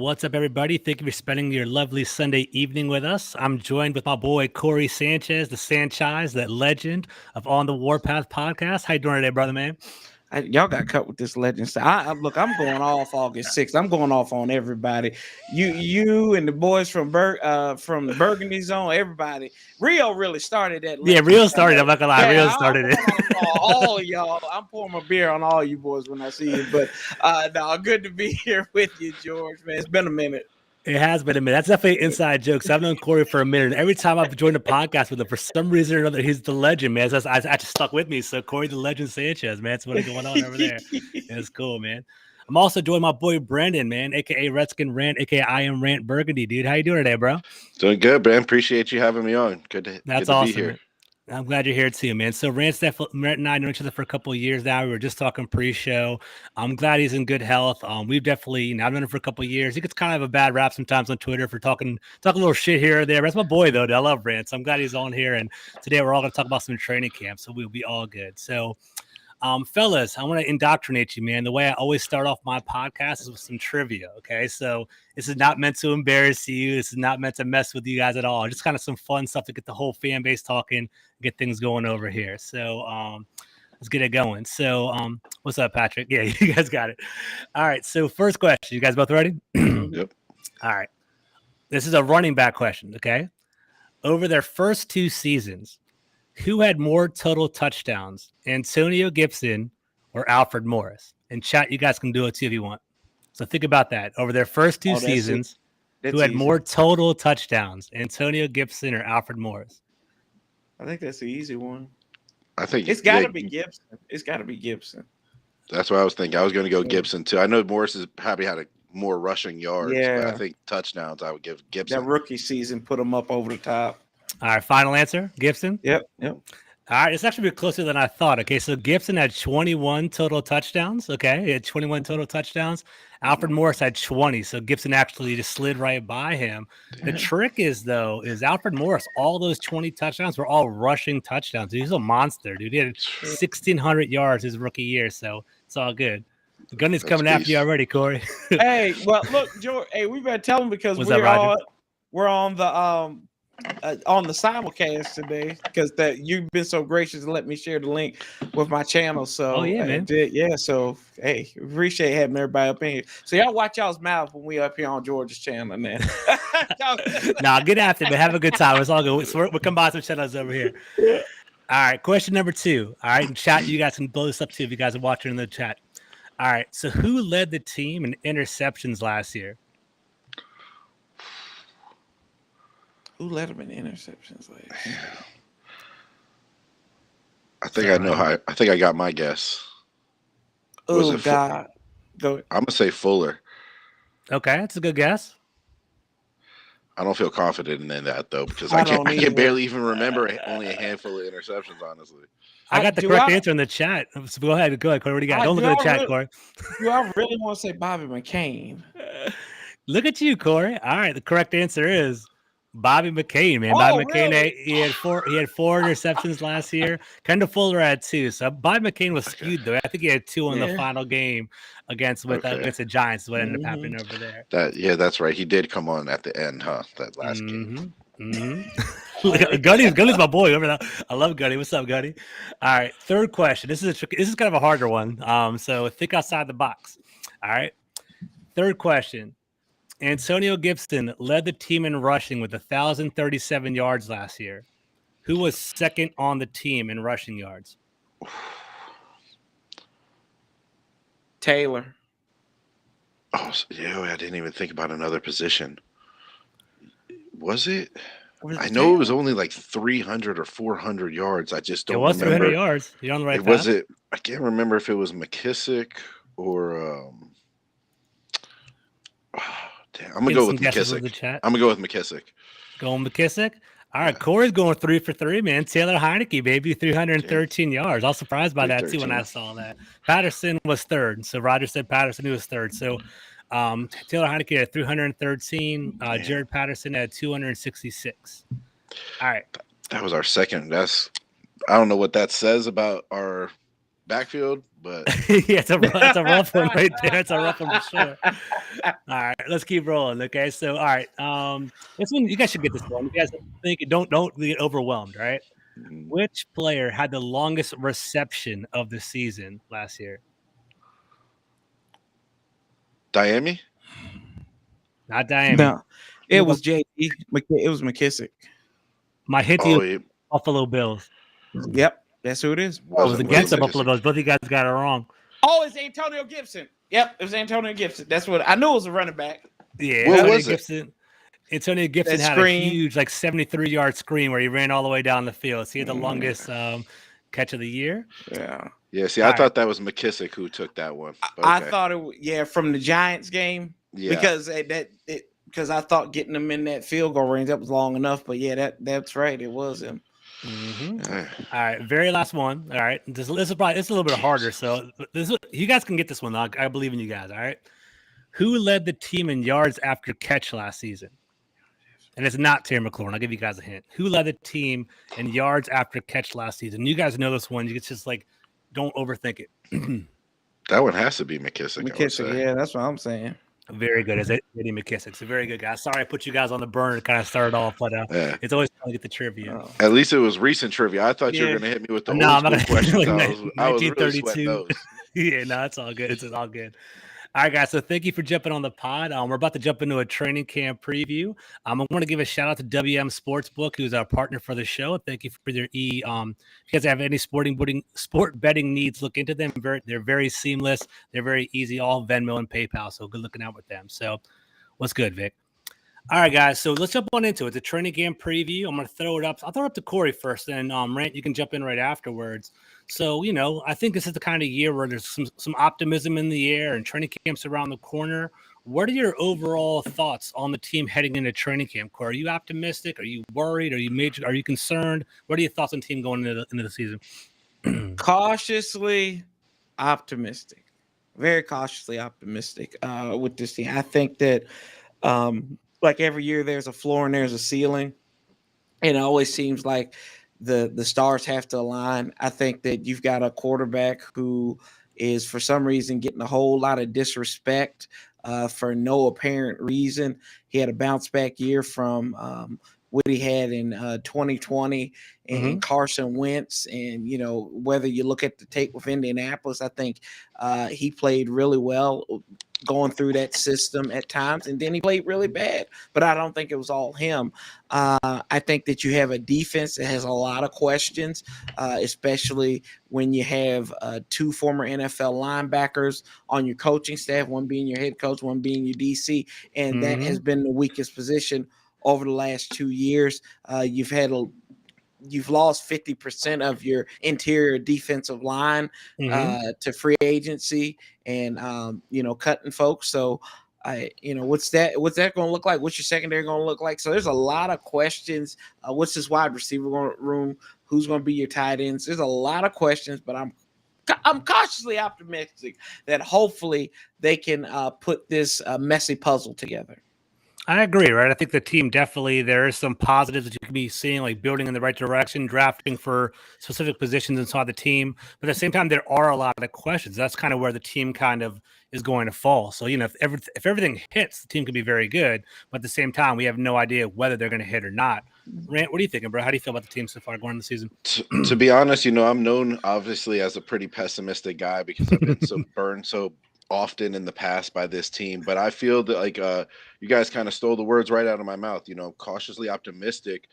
What's up, everybody? Thank you for spending your lovely Sunday evening with us. I'm joined with my boy, Corey Sanchez, the Sanchez, that legend of On the Warpath podcast. How you doing today, brother, man? Y'all got cut with this legend stuff. Look, I'm going off August 6th. I'm going off on everybody. You and the boys from the Burgundy zone, everybody. Rio really started that. Yeah, Rio started. I'm not gonna lie. Yeah, Rio started it. All of y'all. I'm pouring my beer on all you boys when I see you. But no, good to be here with you, George. Man, it's been a minute. It has been a minute. That's definitely an inside joke. So I've known Corey for a minute. Every time I've joined a podcast with him, for some reason or another, he's the legend, man. So I just stuck with me. So Corey, the legend Sanchez, man. That's what's going on over there. It's cool, man. I'm also joined my boy Brendan, man, aka Redskin Rant, aka I am Rant Burgundy, dude. How you doing today, bro? Doing good, man. Appreciate you having me on. Good to awesome, be here. Man. I'm glad you're here too, man. So Rant and I know each other for a couple of years now. We were just talking pre-show. I'm glad he's in good health. We've definitely, I've known him for a couple of years. He gets kind of a bad rap sometimes on Twitter for talking a little shit here or there. But that's my boy though. I love Rant. So I'm glad he's on here. And today we're all going to talk about some training camp. So we'll be all good. So fellas, I want to indoctrinate you, man. The way I always start off my podcast is with some trivia. Okay. So this is not meant to embarrass you. This is not meant to mess with you guys at all. Just kind of some fun stuff to get the whole fan base talking, get things going over here. So let's get it going. So what's up, Patrick? Yeah, you guys got it. All right. So first question, you guys both ready? Yep. All right. This is a running back question. Okay. Over their first two seasons, who had more total touchdowns, Antonio Gibson or Alfred Morris? In chat, you guys can do it too if you want. So think about that. Over their first two seasons, who had more total touchdowns, Antonio Gibson or Alfred Morris? I think that's the easy one. I think it's got to be Gibson. It's got to be Gibson. That's what I was thinking. I was going to go Gibson too. I know Morris has probably had more rushing yards, but I think touchdowns I would give Gibson. That rookie season put him up over the top. All right, final answer, Gibson? Yep. All right, it's actually closer than I thought. Okay, so Gibson had 21 total touchdowns. Okay, he had 21 total touchdowns. Alfred Morris had 20, so Gibson actually just slid right by him. The trick is Alfred Morris, all those 20 touchdowns were all rushing touchdowns. He's a monster, dude. He had 1,600 yards his rookie year, so it's all good. The Gunny's coming after you already, Corey. Hey, well, look, George. Hey, we better tell him because we're on the simulcast today because that you've been so gracious to let me share the link with my channel. So man. So hey, appreciate having everybody up in here. So y'all watch y'all's mouth when we up here on George's channel, man. Nah, get after it, man. Have a good time. It's all good. We'll combine some channels over here. All right, question number 2. All right, in chat, you guys can blow this up too if you guys are watching in the chat. All right, so who led the team in interceptions last year? Who led him in interceptions? I think I know how. I think I got my guess. Oh God! Go. I'm gonna say Fuller. Okay, that's a good guess. I don't feel confident in that though because I can barely even remember only a handful of interceptions. Honestly, I got the correct answer in the chat. So go ahead, Corey. What do you got? Don't look at the chat, Corey. Do I really want to say Bobby McCain? Look at you, Corey. All right, the correct answer is Bobby McCain, man. Bobby McCain, he had four interceptions last year. Kendall Fuller had 2. So Bobby McCain was skewed though. I think he had 2 in the final game against the Giants. Is what ended up happening over there. That's right. He did come on at the end, huh? That last game. Gunny's my boy. Remember that? I love Gunny. What's up, Gunny? All right, third question. This is kind of a harder one. So think outside the box. All right. Third question. Antonio Gibson led the team in rushing with 1,037 yards last year. Who was second on the team in rushing yards? Taylor. Oh, yeah, I didn't even think about another position. Was it? I know it was only like 300 or 400 yards. I just don't remember. It was 300 yards. You're on the right path. Was it? I can't remember if it was McKissick or damn, I'm gonna go with McKissick. I'm gonna go with McKissick. Going McKissick. All right, Corey's going 3 for 3, man. Taylor Heineke, baby, 313 yards. I was surprised by that too when I saw that. Patterson was third, so Roger said Patterson was third. So Taylor Heineke had 313. Jared Patterson had 266. All right, that was our second. I don't know what that says about our backfield, but yeah, it's a rough one right there. It's a rough one for sure. All right, let's keep rolling. Okay, so all right, this one you guys should get this one. You guys think don't get overwhelmed. All right, which player had the longest reception of the season last year? Diami? Not Diami. No, it was JD. It was McKissick. My hit to you, Buffalo Bills. Yep, that's who it is. I was against the Buffalo Bills. Both of you guys got it wrong. Oh, it's Antonio Gibson. Yep, it was Antonio Gibson. That's what I knew. It was a running back. Yeah, what was Gibson. Antonio Gibson had a huge, 73-yard screen where he ran all the way down the field. So he had the longest catch of the year. Yeah. Yeah, see, I thought that was McKissick who took that one. Okay. I thought it, from the Giants game. Yeah. Because I thought getting them in that field goal range, that was long enough. But yeah, that's right. It was him. Mm-hmm. All right, very last one. All right, this is a little bit harder. So you guys can get this one. I believe in you guys. All right, who led the team in yards after catch last season? And it's not Terry McLaurin. I'll give you guys a hint. Who led the team in yards after catch last season? You guys know this one. You just don't overthink it. That one has to be McKissick. McKissick, yeah, that's what I'm saying. Very good. Is it Eddie McKissick? It's a very good guy. Sorry I put you guys on the burner to kind of start off, but it's always fun to get the trivia. Oh. At least it was recent trivia. I thought you were going to hit me with the old school questions. I was really sweating those. Yeah, no, it's all good. It's all good. All right, guys. So thank you for jumping on the pod. We're about to jump into a training camp preview. I want to give a shout out to WM Sportsbook, who's our partner for the show. Thank you for their if you guys have any sport betting needs, look into them. They're very seamless. They're very easy, all Venmo and PayPal. So good looking out with them. So what's good, Vic? All right, guys. So let's jump on into it. It's a training camp preview. I'm going to throw it up. I'll throw it up to Corey first, and Rant, you can jump in right afterwards. So, I think this is the kind of year where there's some optimism in the air and training camps around the corner. What are your overall thoughts on the team heading into training camp, Corey? Are you optimistic? Are you worried? Are you concerned? What are your thoughts on the team going into the season? Cautiously optimistic. Very cautiously optimistic with this team. I think that like every year there's a floor and there's a ceiling. And it always seems like the stars have to align. I think that you've got a quarterback who is for some reason getting a whole lot of disrespect for no apparent reason. He had a bounce back year from what he had in 2020 and Carson Wentz. And, whether you look at the tape with Indianapolis, I think he played really well going through that system at times, and then he played really bad, but I don't think it was all him. I think that you have a defense that has a lot of questions, especially when you have two former NFL linebackers on your coaching staff, one being your head coach, one being your DC, and that has been the weakest position over the last 2 years. You've lost 50% of your interior defensive line to free agency and cutting folks. So what's that going to look like? What's your secondary going to look like? So there's a lot of questions. What's this wide receiver room? Who's going to be your tight ends? There's a lot of questions, but I'm cautiously optimistic that hopefully they can put this messy puzzle together. I agree, right? I think the team definitely, there is some positives that you can be seeing, like building in the right direction, drafting for specific positions inside the team. But at the same time, there are a lot of questions. That's kind of where the team kind of is going to fall. So, if everything hits, the team can be very good. But at the same time, we have no idea whether they're going to hit or not. Rant, what are you thinking, bro? How do you feel about the team so far going into the season? To be honest, I'm known obviously as a pretty pessimistic guy because I've been so burned so often in the past by this team, but I feel that you guys kind of stole the words right out of my mouth. Cautiously optimistic,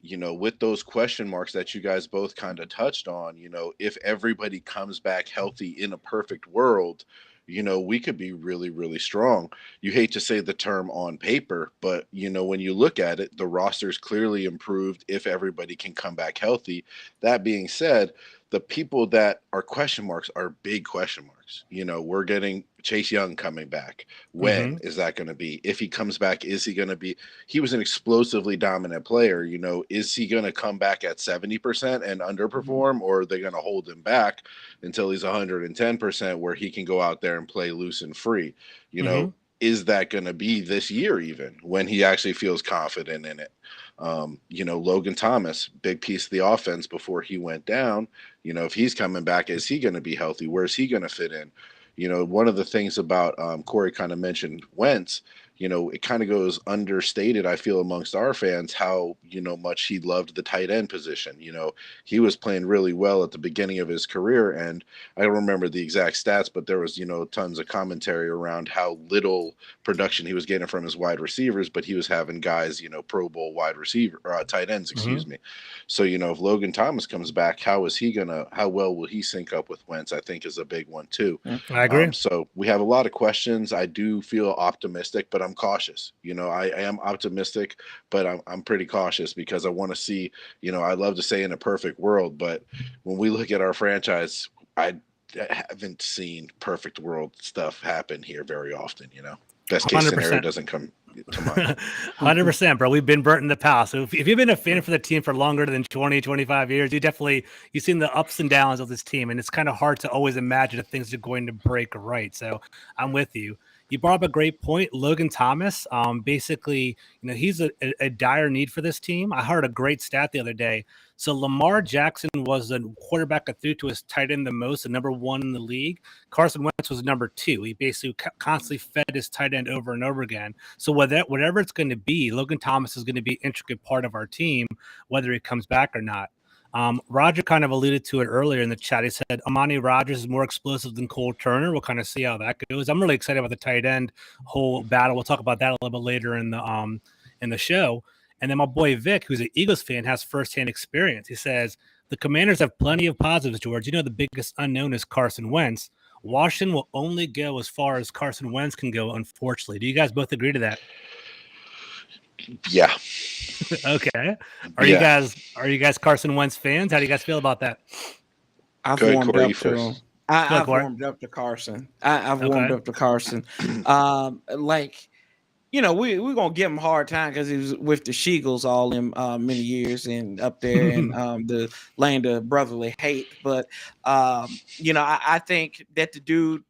with those question marks that you guys both kind of touched on. If everybody comes back healthy in a perfect world, we could be really, really strong. You hate to say the term on paper, but when you look at it, the roster's clearly improved if everybody can come back healthy. That being said, the people that are question marks are big question marks. We're getting Chase Young coming back. When is that going to be? If he comes back, is he going to be? He was an explosively dominant player. Is he going to come back at 70% and underperform, or are they going to hold him back until he's 110% where he can go out there and play loose and free? is that going to be this year, even when he actually feels confident in it? Logan Thomas, big piece of the offense before he went down. If he's coming back, is he going to be healthy? Where's he going to fit in? One of the things about Corey kind of mentioned Wentz, it kind of goes understated, I feel, amongst our fans how, much he loved the tight end position. He was playing really well at the beginning of his career. And I don't remember the exact stats, but there was, tons of commentary around how little production he was getting from his wide receivers, but he was having guys, Pro Bowl wide receiver, tight ends, excuse me. So, if Logan Thomas comes back, how well will he sync up with Wentz? I think is a big one too. I agree. So we have a lot of questions. I do feel optimistic, but I'm cautious. I am optimistic, but I'm pretty cautious because I want to see, I love to say in a perfect world, but when we look at our franchise, I haven't seen perfect world stuff happen here very often. Best case 100%. scenario doesn't come to mind. 100%, bro. We've been burnt in the past. So if you've been a fan for the team for longer than 20, 25 years, you've seen the ups and downs of this team. And it's kind of hard to always imagine if things are going to break right. So I'm with you. You brought up a great point. Logan Thomas, basically, he's a dire need for this team. I heard a great stat the other day. So Lamar Jackson was the quarterback that threw to his tight end the most, the number 1 in the league. Carson Wentz was number 2. He basically constantly fed his tight end over and over again. So whatever it's going to be, Logan Thomas is going to be an intricate part of our team, whether he comes back or not. Roger kind of alluded to it earlier in the chat. He said Amani Rodgers is more explosive than Cole Turner. We'll kind of see how that goes. I'm really excited about the tight end whole battle. We'll talk about that a little bit later in the show. And then my boy Vic, who's an Eagles fan, has firsthand experience. He says the Commanders have plenty of positives, George. The biggest unknown is Carson Wentz. Washington will only go as far as Carson Wentz can go, unfortunately. Do you guys both agree to that? Yeah. Okay. Are you guys Carson Wentz fans? How do you guys feel about that? I've warmed up to him. I've warmed up to Carson. I've warmed up to Carson. We're gonna give him a hard time because he was with the Sheagles all them many years and up there in the land of brotherly hate. But I think that the dude,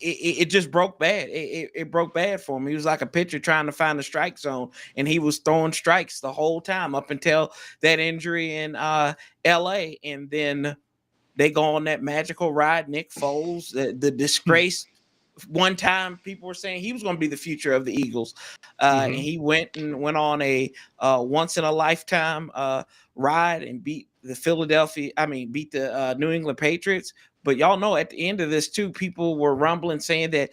it just broke bad. It broke bad for him. He was like a pitcher trying to find the strike zone, and he was throwing strikes the whole time up until that injury in LA. And then they go on that magical ride. Nick Foles, the disgrace. One time people were saying he was going to be the future of the Eagles. And he went on a once in a lifetime ride and beat the New England Patriots. But y'all know at the end of this too, people were rumbling saying that,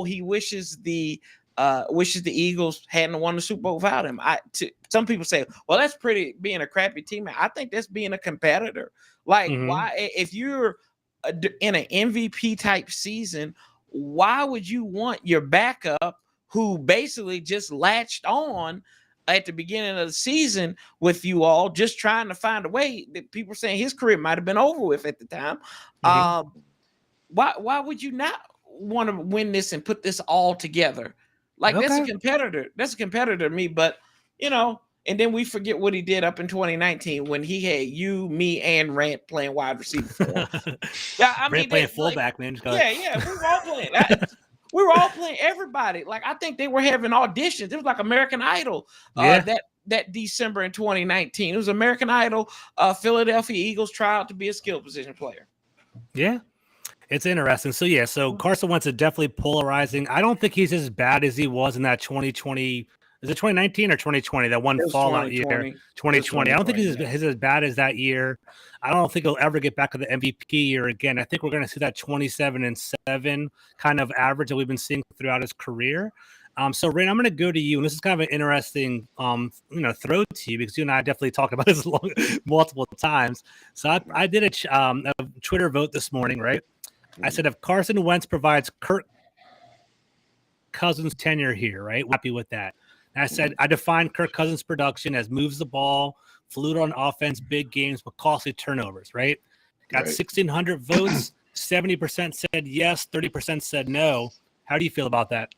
he wishes the Eagles hadn't won the Super Bowl without him. Some people say, well, that's pretty being a crappy teammate. I think that's being a competitor. Like, why, if you're in an MVP type season, why would you want your backup who basically just latched on at the beginning of the season with you all, just trying to find a way? That people are saying his career might have been over with at the time. Why would you not want to win this and put this all together? Like, that's a competitor. That's a competitor to me. But and then we forget what he did up in 2019 when he had you, me, and Rant playing wide receiver for him. Yeah, Rant playing fullback, man. Yeah, we were all playing. We were all playing everybody. Like, I think they were having auditions. It was like American Idol that December in 2019. It was American Idol. Philadelphia Eagles trial to be a skill position player. Yeah. It's interesting. So Carson Wentz is definitely polarizing. I don't think he's as bad as he was in that 2020. Is it 2019 or 2020? That one fallout year, 2020. I don't think he's as bad as that year. I don't think he'll ever get back to the MVP year again. I think we're going to see that 27-7 kind of average that we've been seeing throughout his career. So Rain, I'm going to go to you, and this is kind of an interesting, throw to you because you and I definitely talked about this multiple times. So I did a Twitter vote this morning, right? I said if Carson Wentz provides Kirk Cousins' tenure here, right? Happy with that. And I said I defined Kirk Cousins' production as moves the ball, fluid on offense, big games, but costly turnovers, right? Got 1,600 votes. 70% said yes, 30% said no. How do you feel about that?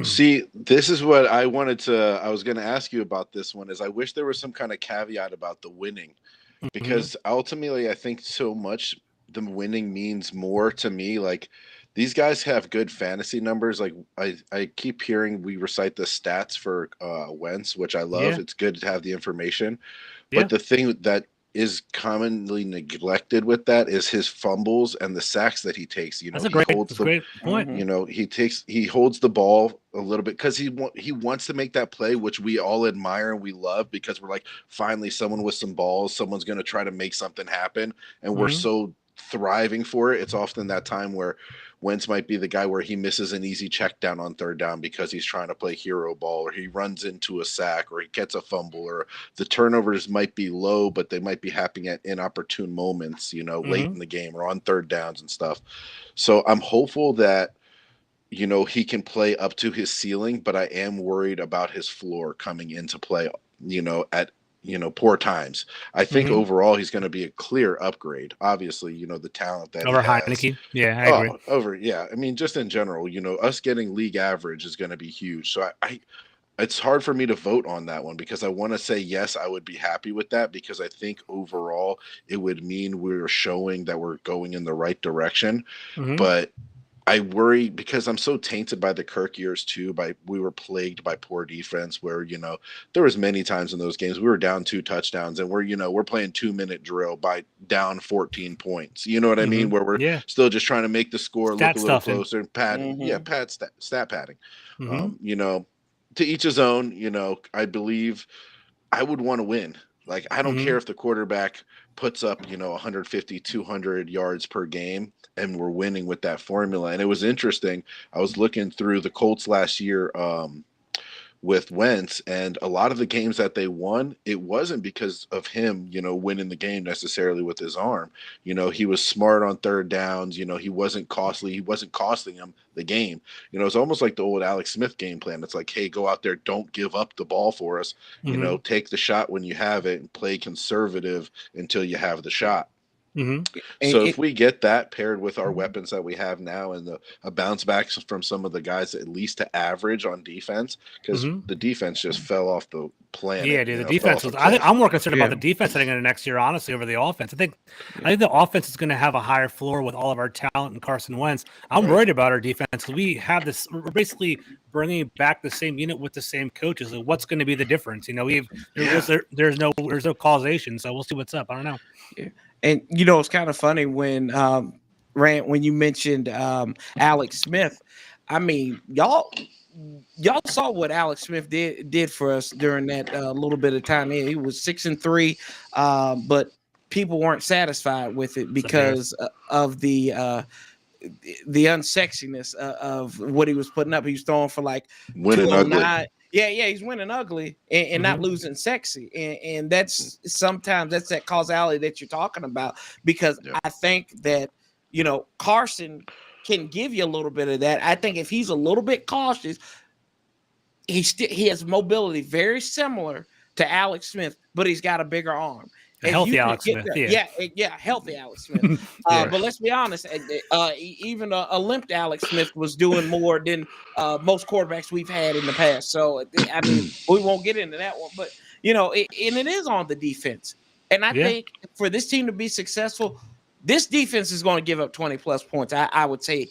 See, this is what I was going to ask you about this one is I wish there was some kind of caveat about the winning because ultimately I think so much the winning means more to me. Like these guys have good fantasy numbers. Like I keep hearing we recite the stats for Wentz, which I love. Yeah. It's good to have the information. Yeah. But the thing that is commonly neglected with that is his fumbles and the sacks that he takes. You know, That's a great point. You know, he holds the ball a little bit because he wants to make that play, which we all admire and we love because we're like, finally, someone with some balls, someone's going to try to make something happen, and we're so thriving for it. It's often that time where Wentz might be the guy where he misses an easy check down on third down because he's trying to play hero ball, or he runs into a sack, or he gets a fumble, or the turnovers might be low, but they might be happening at inopportune moments, you know, late in the game or on third downs and stuff. So I'm hopeful that, you know, he can play up to his ceiling, but I am worried about his floor coming into play, you know, at poor times. I think overall he's going to be a clear upgrade. Obviously, you know, the talent that over he has. Heineke. Yeah, I agree. I mean, just in general, you know, us getting league average is going to be huge. So I it's hard for me to vote on that one because I want to say yes, I would be happy with that because I think overall it would mean we're showing that we're going in the right direction. But I worry because I'm so tainted by the Kirk years too. We were plagued by poor defense where, you know, there was many times in those games we were down 2 touchdowns and we're playing 2-minute drill by down 14 points. You know what I mean? Where we're still just trying to make the score look a little closer and padding. Stat padding. You know, to each his own. You know, I believe I would want to win. Like, I don't care if the quarterback puts up, you know, 150, 200 yards per game and we're winning with that formula. And it was interesting. I was looking through the Colts last year with Wentz, and a lot of the games that they won, it wasn't because of him, you know, winning the game necessarily with his arm. You know, he was smart on third downs. You know, he wasn't costly. He wasn't costing him the game. You know, it's almost like the old Alex Smith game plan. It's like, hey, go out there, don't give up the ball for us. You know, take the shot when you have it and play conservative until you have the shot. So if we get that paired with our weapons that we have now and a bounce back from some of the guys at least to average on defense, because the defense just fell off the planet. Yeah, dude, the defense was. I think I'm more concerned about the defense heading into next year, honestly, over the offense. I think the offense is going to have a higher floor with all of our talent and Carson Wentz. I'm worried about our defense. We have this. We're basically bringing back the same unit with the same coaches. Like, what's going to be the difference? You know, there's no causation. So we'll see what's up. I don't know. Yeah. And, you know, it's kind of funny when, Rant, when you mentioned Alex Smith. I mean, y'all saw what Alex Smith did for us during that little bit of time. He was 6-3, but people weren't satisfied with it because of the unsexiness of what he was putting up. He was throwing for like winning ugly. Yeah, he's winning ugly and not losing sexy. And that's sometimes that's that causality that you're talking about, because I think that, you know, Carson can give you a little bit of that. I think if he's a little bit cautious, he has mobility very similar to Alex Smith, but he's got a bigger arm. Healthy Alex Smith. Healthy Alex Smith. But let's be honest, even a limped Alex Smith was doing more than most quarterbacks we've had in the past. So, I mean, we won't get into that one. But, you know, and it is on the defense. And I think for this team to be successful, this defense is going to give up 20-plus points. I would say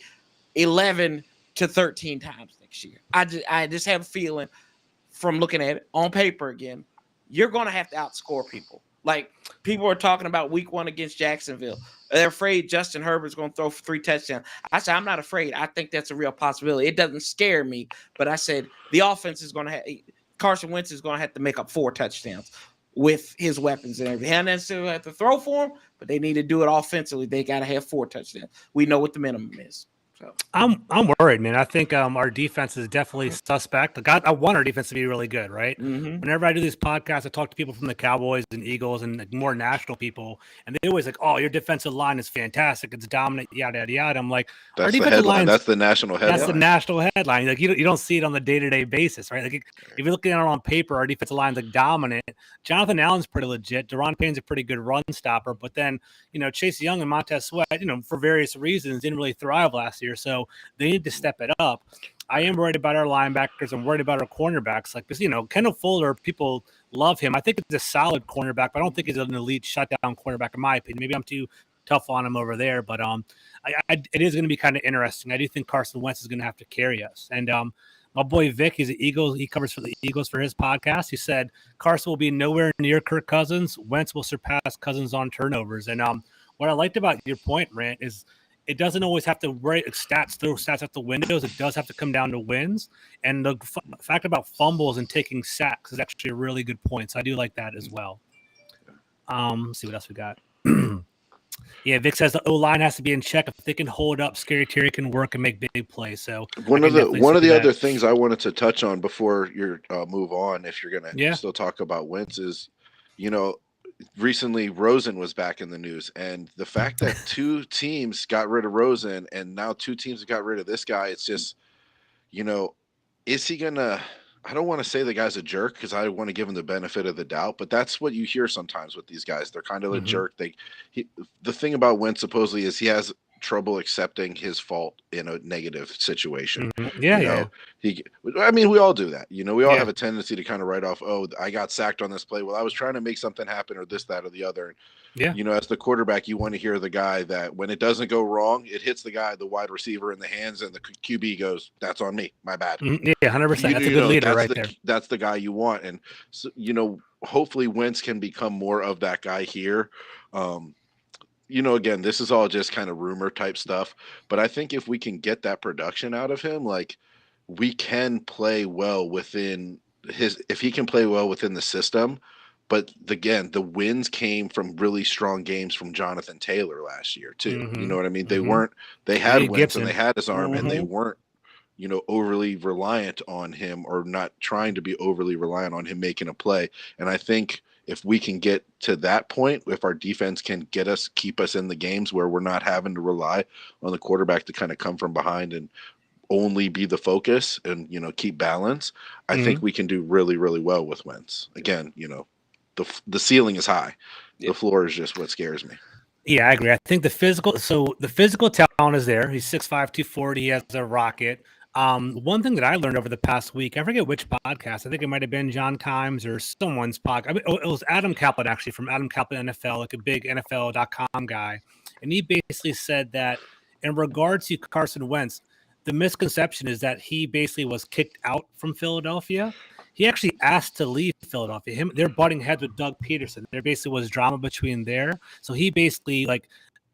11 to 13 times next year. I just have a feeling from looking at it on paper again, you're going to have to outscore people. Like, people are talking about week 1 against Jacksonville. They're afraid Justin Herbert's going to throw for 3 touchdowns. I said, I'm not afraid. I think that's a real possibility. It doesn't scare me, but I said the offense is going to have – Carson Wentz is going to have to make up 4 touchdowns with his weapons and everything. They don't necessarily have to throw for him, but they need to do it offensively. They got to have 4 touchdowns. We know what the minimum is. So I'm worried, man. I think our defense is definitely suspect. I want our defense to be really good, right? Whenever I do these podcasts, I talk to people from the Cowboys and Eagles and like more national people, and they always like, "Oh, your defensive line is fantastic. It's dominant." Yada yada yada. I'm like, that's the headline. That's the national headline. That's the national headline. Like you don't see it on the day-to-day basis, right? Like if you're looking at it on paper, our defensive line's like dominant. Jonathan Allen's pretty legit. Deron Payne's a pretty good run stopper, but then Chase Young and Montez Sweat, for various reasons, didn't really thrive last year. So they need to step it up. I am worried about our linebackers. I'm worried about our cornerbacks. Like, because, Kendall Fuller, people love him. I think it's a solid cornerback, but I don't think he's an elite shutdown cornerback, in my opinion. Maybe I'm too tough on him over there. But it is going to be kind of interesting. I do think Carson Wentz is going to have to carry us. And my boy Vic, he's an Eagles. He covers for the Eagles for his podcast. He said Carson will be nowhere near Kirk Cousins. Wentz will surpass Cousins on turnovers. And what I liked about your point, Rant, is it doesn't always have to throw stats out the windows. It does have to come down to wins. And the fact about fumbles and taking sacks is actually a really good point. So I do like that as well. Let's see what else we got. Yeah, Vic says the O-line has to be in check. If they can hold up, Scary Terry can work and make big plays. So one of the other things I wanted to touch on before you move on, if you're gonna still talk about Wentz, is recently Rosen was back in the news, and the fact that 2 teams got rid of Rosen and now 2 teams got rid of this guy, it's just, is he gonna? I don't want to say the guy's a jerk because I want to give him the benefit of the doubt, but that's what you hear sometimes with these guys. They're kind of a jerk. The thing about Wentz supposedly is he has trouble accepting his fault in a negative situation. We all do that. We all have a tendency to kind of write off, oh, I got sacked on this play. Well, I was trying to make something happen, or this, that, or the other. As the quarterback, you want to hear the guy that when it doesn't go wrong, it hits the wide receiver in the hands, and the QB goes, "That's on me, my bad." 100%. That's a good leader right there. That's the guy you want, and so, hopefully Wentz can become more of that guy here. Again, this is all just kind of rumor type stuff, but I think if we can get that production out of him, like we can play well within if he can play well within the system. But again, the wins came from really strong games from Jonathan Taylor last year too. You know what I mean? They had Wentz and they had his arm, and they weren't, overly reliant on him, or not trying to be overly reliant on him making a play. And I think if we can get to that point, if our defense can keep us in the games where we're not having to rely on the quarterback to kind of come from behind and only be the focus and, keep balance, I think we can do really, really well with Wentz. Again, the ceiling is high. The floor is just what scares me. Yeah, I agree. I think the physical talent is there. He's 6'5", 240. He has a rocket. One thing that I learned over the past week, I forget which podcast. I think it might have been John Kimes or someone's podcast. It was Adam Kaplan, actually, from Adam Kaplan NFL, like a big NFL.com guy. And he basically said that in regards to Carson Wentz, the misconception is that he basically was kicked out from Philadelphia. He actually asked to leave Philadelphia. They're butting heads with Doug Peterson. There basically was drama between there. So he basically,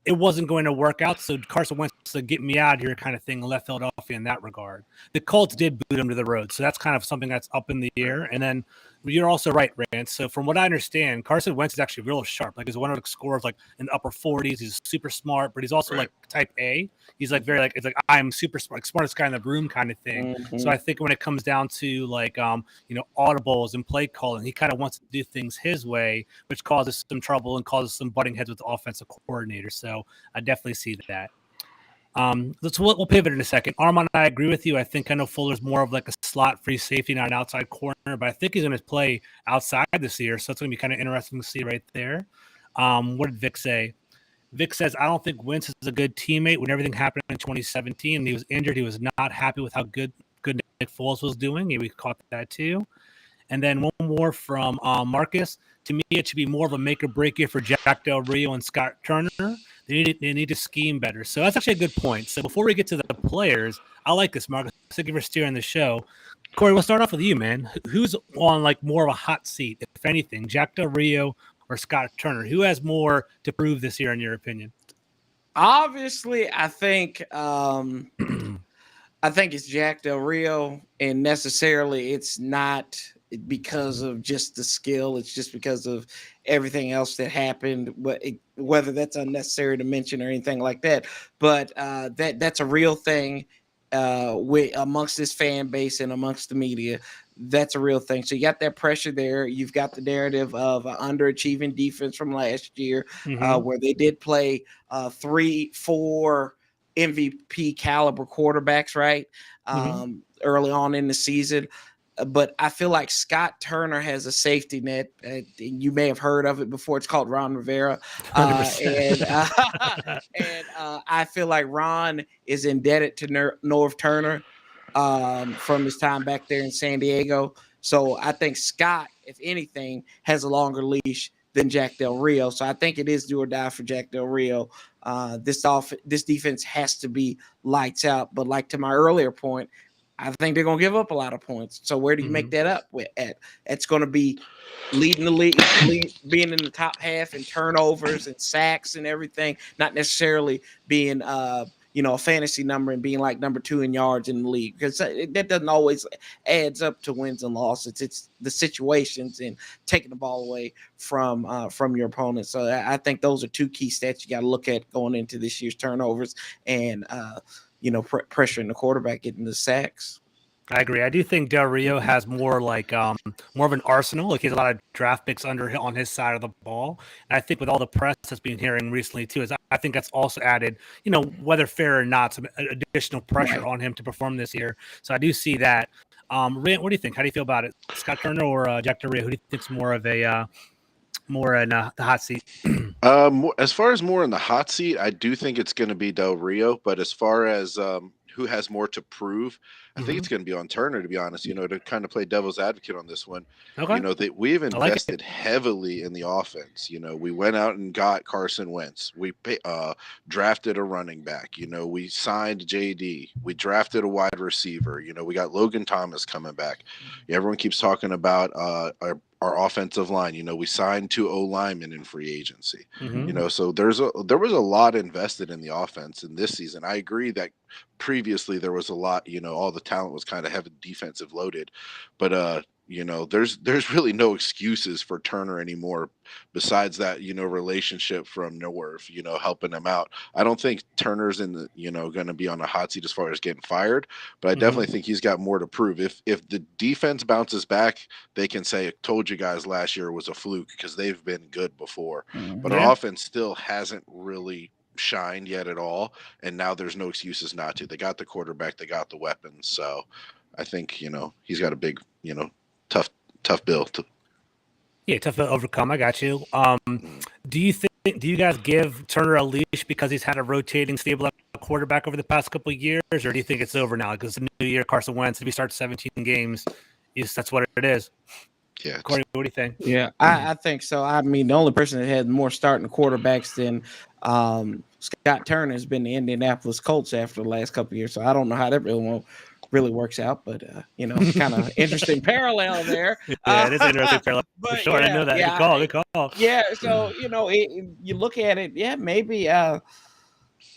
it wasn't going to work out. So Carson Wentz said, "Get me out of here," kind of thing, and left Philadelphia in that regard. The Colts did boot him to the road. So that's kind of something that's up in the air. And then you're also right, Rant. So from what I understand, Carson Wentz is actually real sharp. He's one of the scores in the upper 40s. He's super smart, but he's also type A. He's very I'm super smart, smartest guy in the room kind of thing. So I think when it comes down to audibles and play calling, he kind of wants to do things his way, which causes some trouble and causes some butting heads with the offensive coordinator. So I definitely see that. We'll pivot in a second. Armand, I agree with you. I think Fuller's more of a slot free safety, not an outside corner, but I think he's going to play outside this year. So it's going to be kind of interesting to see right there. What did Vic say? Vic says, "I don't think Wentz is a good teammate. When everything happened in 2017, he was injured. He was not happy with how good Nick Foles was doing. We caught that too." And then one more from Marcus. "To me, it should be more of a make or break year for Jack Del Rio and Scott Turner. They need to scheme better." So that's actually a good point. So before we get to the players, I like this, Marcus. Thank you for steering the show. Corey, we'll start off with you, man. Who's on more of a hot seat, if anything, Jack Del Rio or Scott Turner? Who has more to prove this year, in your opinion? Obviously, I think it's Jack Del Rio, and necessarily it's not because of just the skill. It's just because of everything else that happened, whether that's unnecessary to mention or anything like that. But that's a real thing amongst this fan base and amongst the media. That's a real thing. So you got that pressure there. You've got the narrative of an underachieving defense from last year, where they did play 3-4 MVP caliber quarterbacks, right? Early on in the season. But I feel like Scott Turner has a safety net. You may have heard of it before. It's called Ron Rivera. And I feel like Ron is indebted to Norv Turner from his time back there in San Diego. So I think Scott, if anything, has a longer leash than Jack Del Rio. So I think it is do or die for Jack Del Rio. This defense has to be lights out. But like to my earlier point, I think they're going to give up a lot of points. So where do you make that up at? It's going to be leading the league, being in the top half in turnovers and sacks and everything, not necessarily being a fantasy number and being like number 2 in yards in the league, because that doesn't always adds up to wins and losses. It's the situations and taking the ball away from your opponent. So I think those are 2 key stats you got to look at going into this year's turnovers and pressuring the quarterback, getting the sacks. I agree. I do think Del Rio has more more of an arsenal. Like he has a lot of draft picks on his side of the ball. And I think with all the press that's been hearing recently too, I think that's also added, whether fair or not, some additional pressure on him to perform this year. So I do see that. Rant, what do you think? How do you feel about it? Scott Turner or Jack Del Rio? Who do you think's more of more in the hot seat? As far as more in the hot seat, I do think it's going to be Del Rio. But as far as who has more to prove, I think it's going to be on Turner, to be honest, to kind of play devil's advocate on this one. Okay. We've invested heavily in the offense. We went out and got Carson Wentz. We drafted a running back. We signed JD. We drafted a wide receiver. We got Logan Thomas coming back. Everyone keeps talking about our offensive line. We signed 2 O-linemen in free agency. So there was a lot invested in the offense in this season. I agree that previously there was a lot, all the talent was kind of heavy defensive loaded, but there's really no excuses for Turner anymore besides that, relationship from Norv, helping him out. I don't think Turner's in the, going to be on a hot seat as far as getting fired, but I definitely think he's got more to prove. If the defense bounces back, they can say, told you guys last year was a fluke, because they've been good before, but our offense still hasn't really shined yet at all. And now there's no excuses not to. They got the quarterback, they got the weapons. So I think, he's got a big, tough bill to. Yeah, tough to overcome. I got you. Do you guys give Turner a leash because he's had a rotating stable quarterback over the past couple of years, or do you think it's over now because it's a new year? Carson Wentz, if he starts 17 games, that's what it is. Yeah, Corey, what do you think? Yeah, I think so. I mean, the only person that had more starting quarterbacks than Scott Turner has been the Indianapolis Colts after the last couple of years. So I don't know how that really works out, but kind of interesting parallel there. Yeah, it is an interesting parallel for sure. I know that. Yeah, good call. Yeah, so you look at it, maybe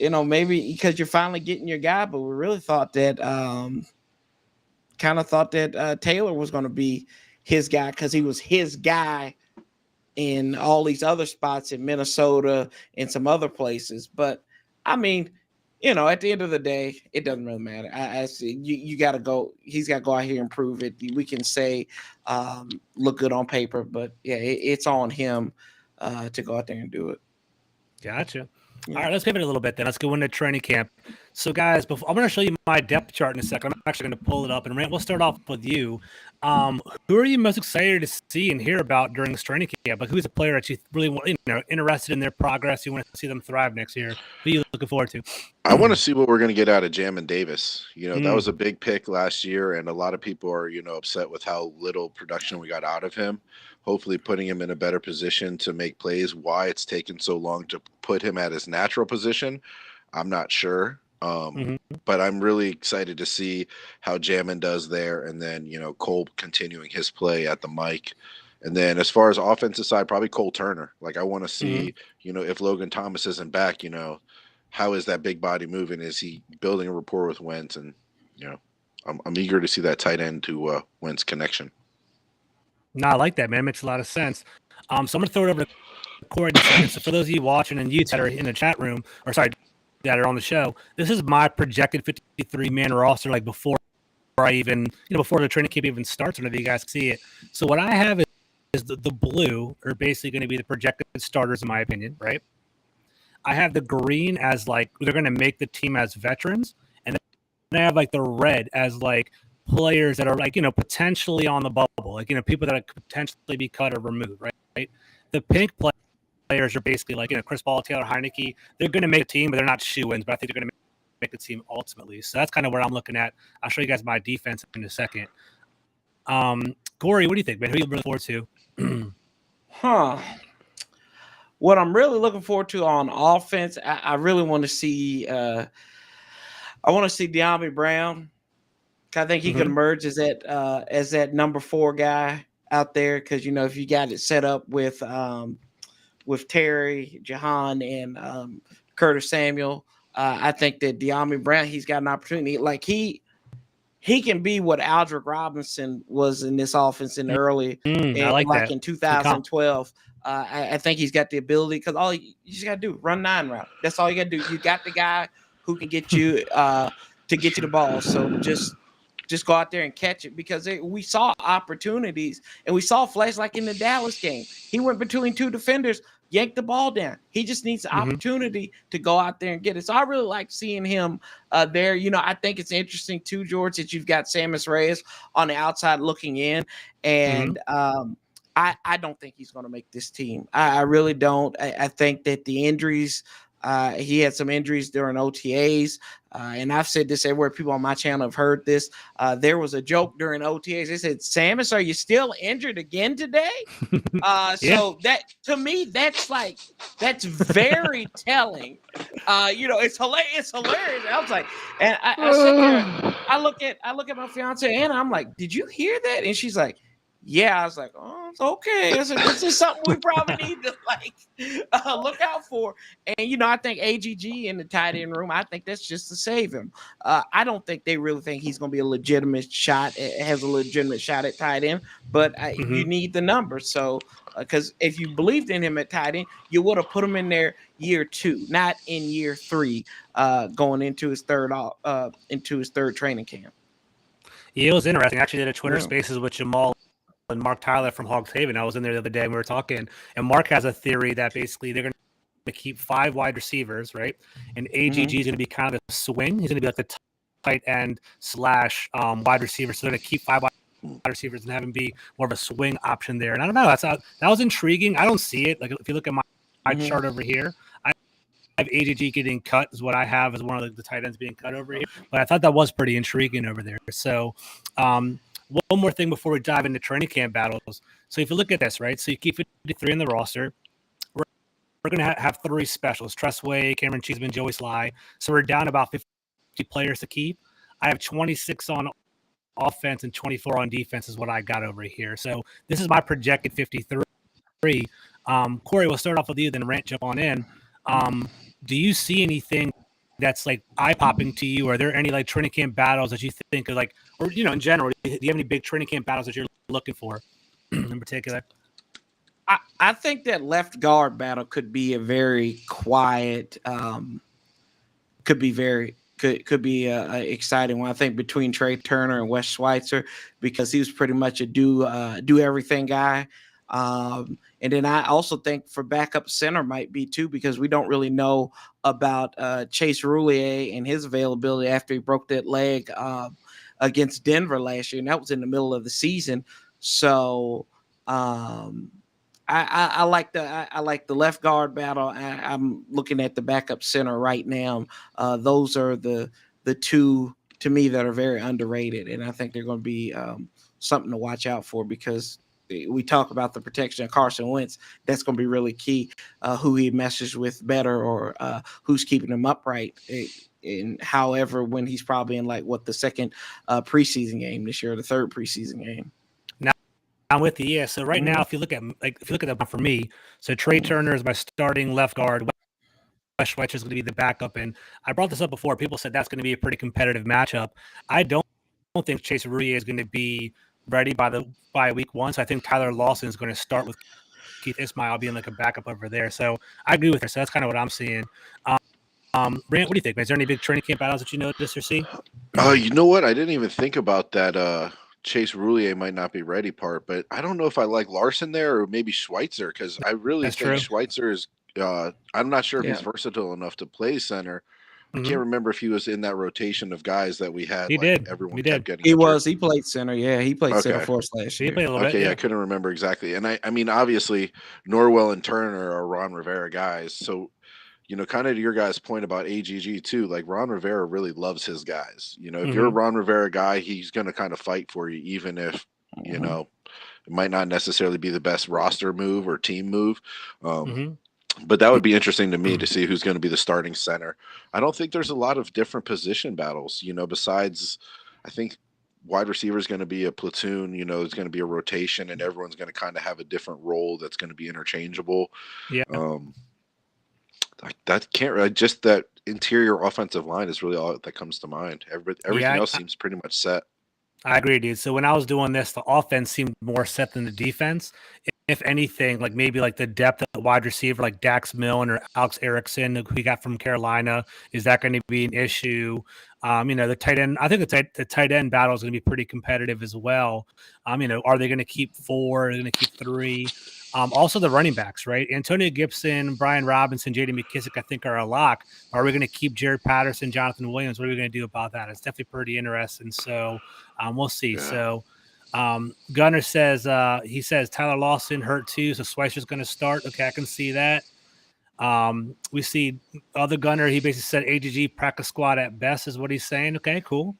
maybe because you're finally getting your guy, but we really thought that Taylor was going to be his guy because he was his guy in all these other spots in Minnesota and some other places. But I mean, at the end of the day, it doesn't really matter. I see you got to go. He's got to go out here and prove it. We can say look good on paper, but yeah, it's on him to go out there and do it. Gotcha. Yeah. All right, let's pivot a little bit then. Let's go into training camp. So, guys, I'm going to show you my depth chart in a second. I'm actually going to pull it up. And, Rant, we'll start off with you. Who are you most excited to see and hear about during this training camp? Like, who's a player that you really want, interested in their progress? You want to see them thrive next year? Who are you looking forward to? I want to see what we're going to get out of Jamin Davis. That was a big pick last year, and a lot of people are, upset with how little production we got out of him. Hopefully putting him in a better position to make plays. Why it's taken so long to put him at his natural position, I'm not sure. But I'm really excited to see how Jamin does there. And then, Cole continuing his play at the mic. And then as far as offensive side, probably Cole Turner. Like, I want to see, if Logan Thomas isn't back, how is that big body moving? Is he building a rapport with Wentz? And, I'm eager to see that tight end to Wentz connection. No, I like that, man. It makes a lot of sense. So I'm going to throw it over to Corey in a second. So for those of you watching and you that are in the chat room, that are on the show, this is my projected 53-man roster, like before I even, before the training camp even starts, whenever you guys see it. So what I have is the blue are basically going to be the projected starters, in my opinion, right? I have the green as like they're going to make the team as veterans, and then I have like the red as like players that are like, potentially on the bubble, like, people that could potentially be cut or removed, right? The pink players are basically like, Chris Paul, Taylor Heineke. They're going to make a team, but they're not shoo-ins, but I think they're going to make the team ultimately. So that's kind of where I'm looking at. I'll show you guys my defense in a second. Corey, what do you think, man? Who are you looking forward to? what I'm really looking forward to on offense, I really want to see. I want to see De'Ami Brown. I think he could emerge as that number 4 guy out there, because if you got it set up with Terry, Jahan, and Curtis Samuel, I think that De'Ami Brown, he's got an opportunity. Like he can be what Aldrick Robinson was in this offense in early, in 2012. I think he's got the ability, because all you just got to do run 9 route. That's all you got to do. You got the guy who can get you to get you the ball. So just go out there and catch it, because we saw opportunities and we saw flash, like in the Dallas game. He went between 2 defenders, yanked the ball down. He just needs the opportunity to go out there and get it. So I really like seeing him there. I think it's interesting too, George, that you've got Sammis Reyes on the outside looking in, and I don't think he's going to make this team. I really don't. I think that the injuries, he had some injuries during OTAs, and I've said this everywhere. People on my channel have heard this. There was a joke during OTAs. They said, "Sammis, are you still injured again today?" So that, to me, that's very telling. It's hilarious. It's hilarious. I was like, and I sit there, I look at my fiance Anna. I'm like, "Did you hear that?" And she's like, "Yeah." I was like, "Oh, it's okay." I said, "This is something we probably need to look out for." And I think AGG in the tight end room, I think that's just to save him. I don't think they really think he's going to be a legitimate shot. It has a legitimate shot at tight end, but you need the numbers. So, because if you believed in him at tight end, you would have put him in there year 2, not in year 3, going into his third training camp. Yeah, it was interesting. I actually did a Twitter Spaces with Jamal and Mark Tyler from Hogs Haven. I was in there the other day and we were talking, and Mark has a theory that basically they're going to keep 5 wide receivers, right? And AGG is going to be kind of a swing. He's going to be like the tight end / wide receiver. So they're going to keep 5 wide receivers and have him be more of a swing option there. And I don't know, that was intriguing. I don't see it. Like if you look at my chart over here, I have AGG getting cut is what I have as one of the tight ends being cut over here. But I thought that was pretty intriguing over there. So one more thing before we dive into training camp battles. So if you look at this, right? So you keep 53 in the roster. We're going to have 3 specials: Tressway, Cameron Cheeseman, Joey Sly. So we're down about 50 players to keep. I have 26 on offense and 24 on defense is what I got over here. So this is my projected 53. Corey, we'll start off with you, then Rant jump on in. Do you see anything that's like eye-popping to you? Are there any like training camp battles that you think are like, or in general, do you have any big training camp battles that you're looking for in particular? I think that left guard battle could be a very quiet, could be a exciting one. I think between Trey Turner and Wes Schweitzer, because he was pretty much a do everything guy. And then I also think for backup center might be too, because we don't really know about Chase Roulier and his availability after he broke that leg against Denver last year, and that was in the middle of the season. So I like the left guard battle. I'm looking at the backup center right now. Those are the 2 to me that are very underrated, and I think they're going to be something to watch out for, because we talk about the protection of Carson Wentz. That's going to be really key. Who he meshes with better, or who's keeping him upright. And however, when he's probably in the second preseason game this year, the third preseason game. I'm with you. Yeah. So right now, if you look at that for me, so Trey Turner is my starting left guard. Wes Schweitzer is going to be the backup, and I brought this up before. People said that's going to be a pretty competitive matchup. I don't think Chase Roulier is going to be ready by week 1. So I think Tyler Lawson is going to start with Keith Ismail being like a backup over there. So I agree with her. So that's kind of what I'm seeing. Rant, what do you think, man? Is there any big training camp battles that you noticed or see? You know what? I didn't even think about that. Chase Roulier might not be ready part, but I don't know if I like Larson there or maybe Schweitzer, because I really think Schweitzer is. I'm not sure if he's versatile enough to play center. I can't remember if he was in that rotation of guys that we had. He did. Everyone he kept did. getting. He played center. Yeah, he played center for us last year. He played a little bit. Yeah, I couldn't remember exactly. And I mean, obviously, Norwell and Turner are Ron Rivera guys. So, kind of to your guys' point about AGG too, like Ron Rivera really loves his guys. If you're a Ron Rivera guy, he's going to kind of fight for you, even if, it might not necessarily be the best roster move or team move. But that would be interesting to me to see who's going to be the starting center. I don't think there's a lot of different position battles, besides I think wide receiver is going to be a platoon, it's going to be a rotation and everyone's going to kind of have a different role that's going to be interchangeable. Yeah. That can't just that interior offensive line is really all that comes to mind. Everything else seems pretty much set. I agree, dude. So when I was doing this, the offense seemed more set than the defense. If anything, like maybe like the depth of the wide receiver, like Dax Milne or Alex Erickson, who we got from Carolina, is that going to be an issue? The tight end, I think the tight end battle is going to be pretty competitive as well. Are they going to keep 4? Are they going to keep 3? Also the running backs, right? Antonio Gibson, Brian Robinson, J.D. McKissick, I think are a lock. Are we going to keep Jared Patterson, Jonathan Williams? What are we going to do about that? It's definitely pretty interesting. So we'll see. Yeah. So Gunner says, Tyler Lawson hurt too. So Schweizer's going to start. Okay, I can see that. We see other Gunner. He basically said AGG practice squad at best is what he's saying. Okay, cool.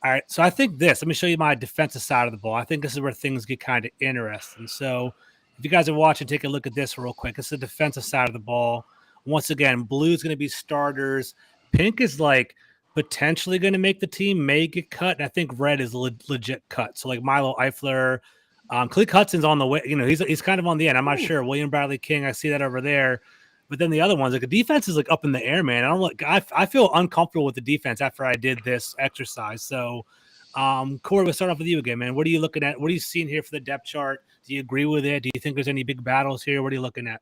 All right. So I think let me show you my defensive side of the ball. I think this is where things get kind of interesting. So if you guys are watching, take a look at this real quick. It's the defensive side of the ball. Once again, blue's going to be starters. Pink is like potentially going to make the team, may get cut. And I think red is legit cut. So like Milo Eifler, Khaleke Hudson's on the way. He's kind of on the end. I'm not sure. William Bradley King, I see that over there. But then the other ones, like the defense is like up in the air, man. I feel uncomfortable with the defense after I did this exercise. So Corey, we'll start off with you again, man. What are you looking at? What are you seeing here for the depth chart? Do you agree with it? Do you think there's any big battles here? What are you looking at?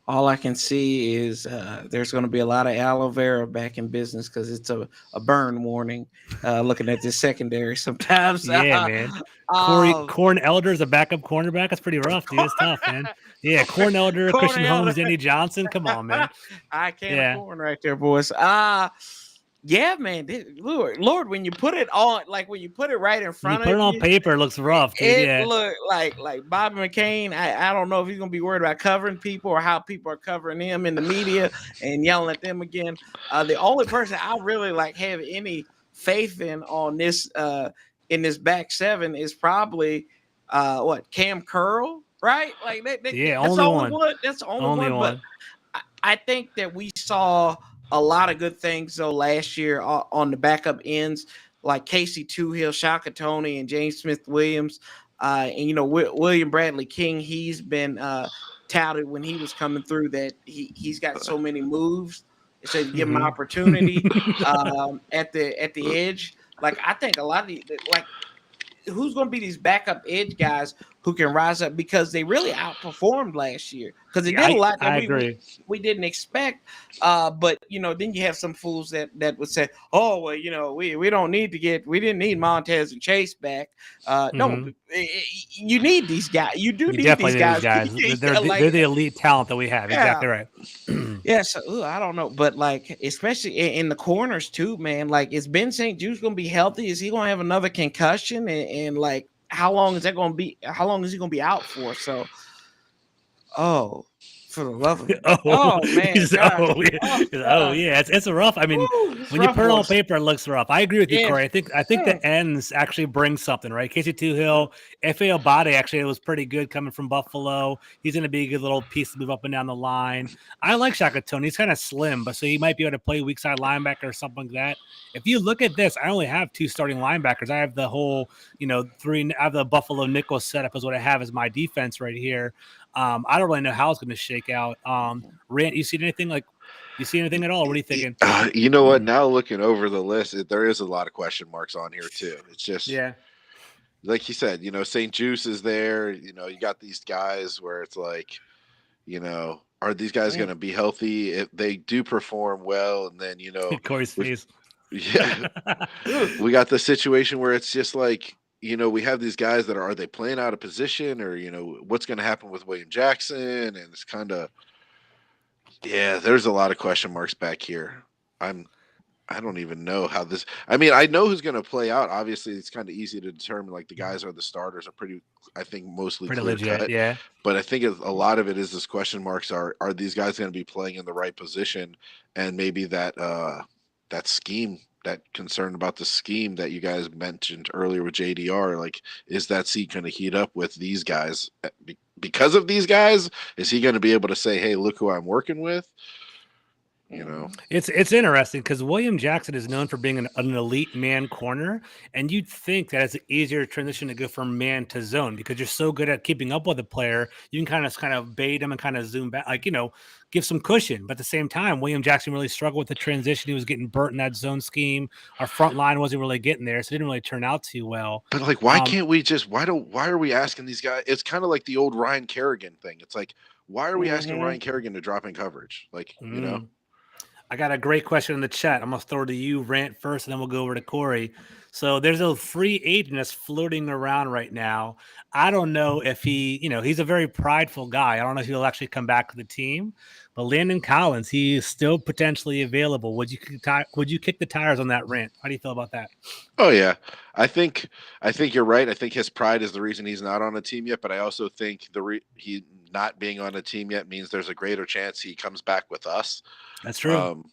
All I can see is there's going to be a lot of aloe vera back in business because it's a burn warning. Looking at this secondary sometimes. Yeah, man. Corn Elder is a backup cornerback. That's pretty rough, dude. It's tough, man. Yeah, Corn Elder, Christian Holmes, Danny Johnson. Come on, man. I can't corn right there, boys. Yeah, man. Lord, when you put it on, like when you put it right in front of you. Put it on paper, it looks rough, dude. It look like Bobby McCain. I don't know if he's gonna be worried about covering people or how people are covering him in the media and yelling at them again. The only person I really have any faith in on this in this back seven is probably Cam Curl, right? Like that's only one. That's the only one. But I think that we saw a lot of good things though last year on the backup ends, like Casey Toohill, Shaka Toney, and James Smith-Williams. And William Bradley King, he's been touted when he was coming through that he's got so many moves. So you give him an opportunity at the edge. Like I think a lot of who's going to be these backup edge guys who can rise up because they really outperformed last year because they did a lot that we didn't expect. But then you have some fools that would say, "Oh, well, we don't need we didn't need Montez and Chase back." No, you need these guys. You do need these guys. They're the elite talent that we have. Yeah. Exactly right. Yeah. So I don't know, but especially in the corners too, man. Is Ben St. Jude's going to be healthy? Is he going to have another concussion? And how long is that going to be? How long is he going to be out for? So, for the love of it. Man. Yeah. It's a rough. I mean, when you put it on paper, it looks rough. I agree with you, Corey. I think the ends actually bring something, right? Casey Toohill, F.A. Obade, actually, it was pretty good coming from Buffalo. He's going to be a good little piece to move up and down the line. I like Shaka Toney. He's kind of slim, but so he might be able to play weak side linebacker or something like that. If you look at this, I only have 2 starting linebackers. I have the whole, 3. I have the Buffalo nickel setup is what I have as my defense right here. I don't really know how it's going to shake out. Rant, you see anything at all? What are you thinking? You know what? Now looking over the list, there is a lot of question marks on here too. It's just like you said, St. Juice is there. You got these guys where it's like, are these guys going to be healthy if they do perform well? And then Corey's face. Yeah, we got the situation where it's just like. We have these guys that are they playing out of position or, what's going to happen with William Jackson? And it's kind of, there's a lot of question marks back here. I don't even know how this, I know who's going to play out. Obviously it's kind of easy to determine the guys are the starters are pretty, I think mostly pretty clear legit, cut. yeah. But I think a lot of it is this question marks are these guys going to be playing in the right position? And maybe that scheme, that concern about the scheme that you guys mentioned earlier with JDR, is that seat going to heat up with these guys because of these guys? Is he going to be able to say, "Hey, look who I'm working with"? You know, it's interesting because William Jackson is known for being an elite man corner, and you'd think that it's an easier transition to go from man to zone because you're so good at keeping up with a player. You can kind of bait him and kind of zoom back, give some cushion. But at the same time, William Jackson really struggled with the transition. He was getting burnt in that zone scheme. Our front line wasn't really getting there, so it didn't really turn out too well. but like, why can't we just? Why are we asking these guys? It's kind of like the old Ryan Kerrigan thing. It's like, why are we asking Ryan Kerrigan to drop in coverage? Like, you know. I got a great question in the chat. I'm going to throw it to you, Rant, first, and then we'll go over to Corey. So there's a free agent that's floating around right now. I don't know if he's a very prideful guy. I don't know if he'll actually come back to the team. But Landon Collins, he is still potentially available. Would you kick the tires on that, Rant? How do you feel about that? Oh yeah, I think you're right. I think his pride is the reason he's not on a team yet. But I also think he not being on a team yet means there's a greater chance he comes back with us. That's true.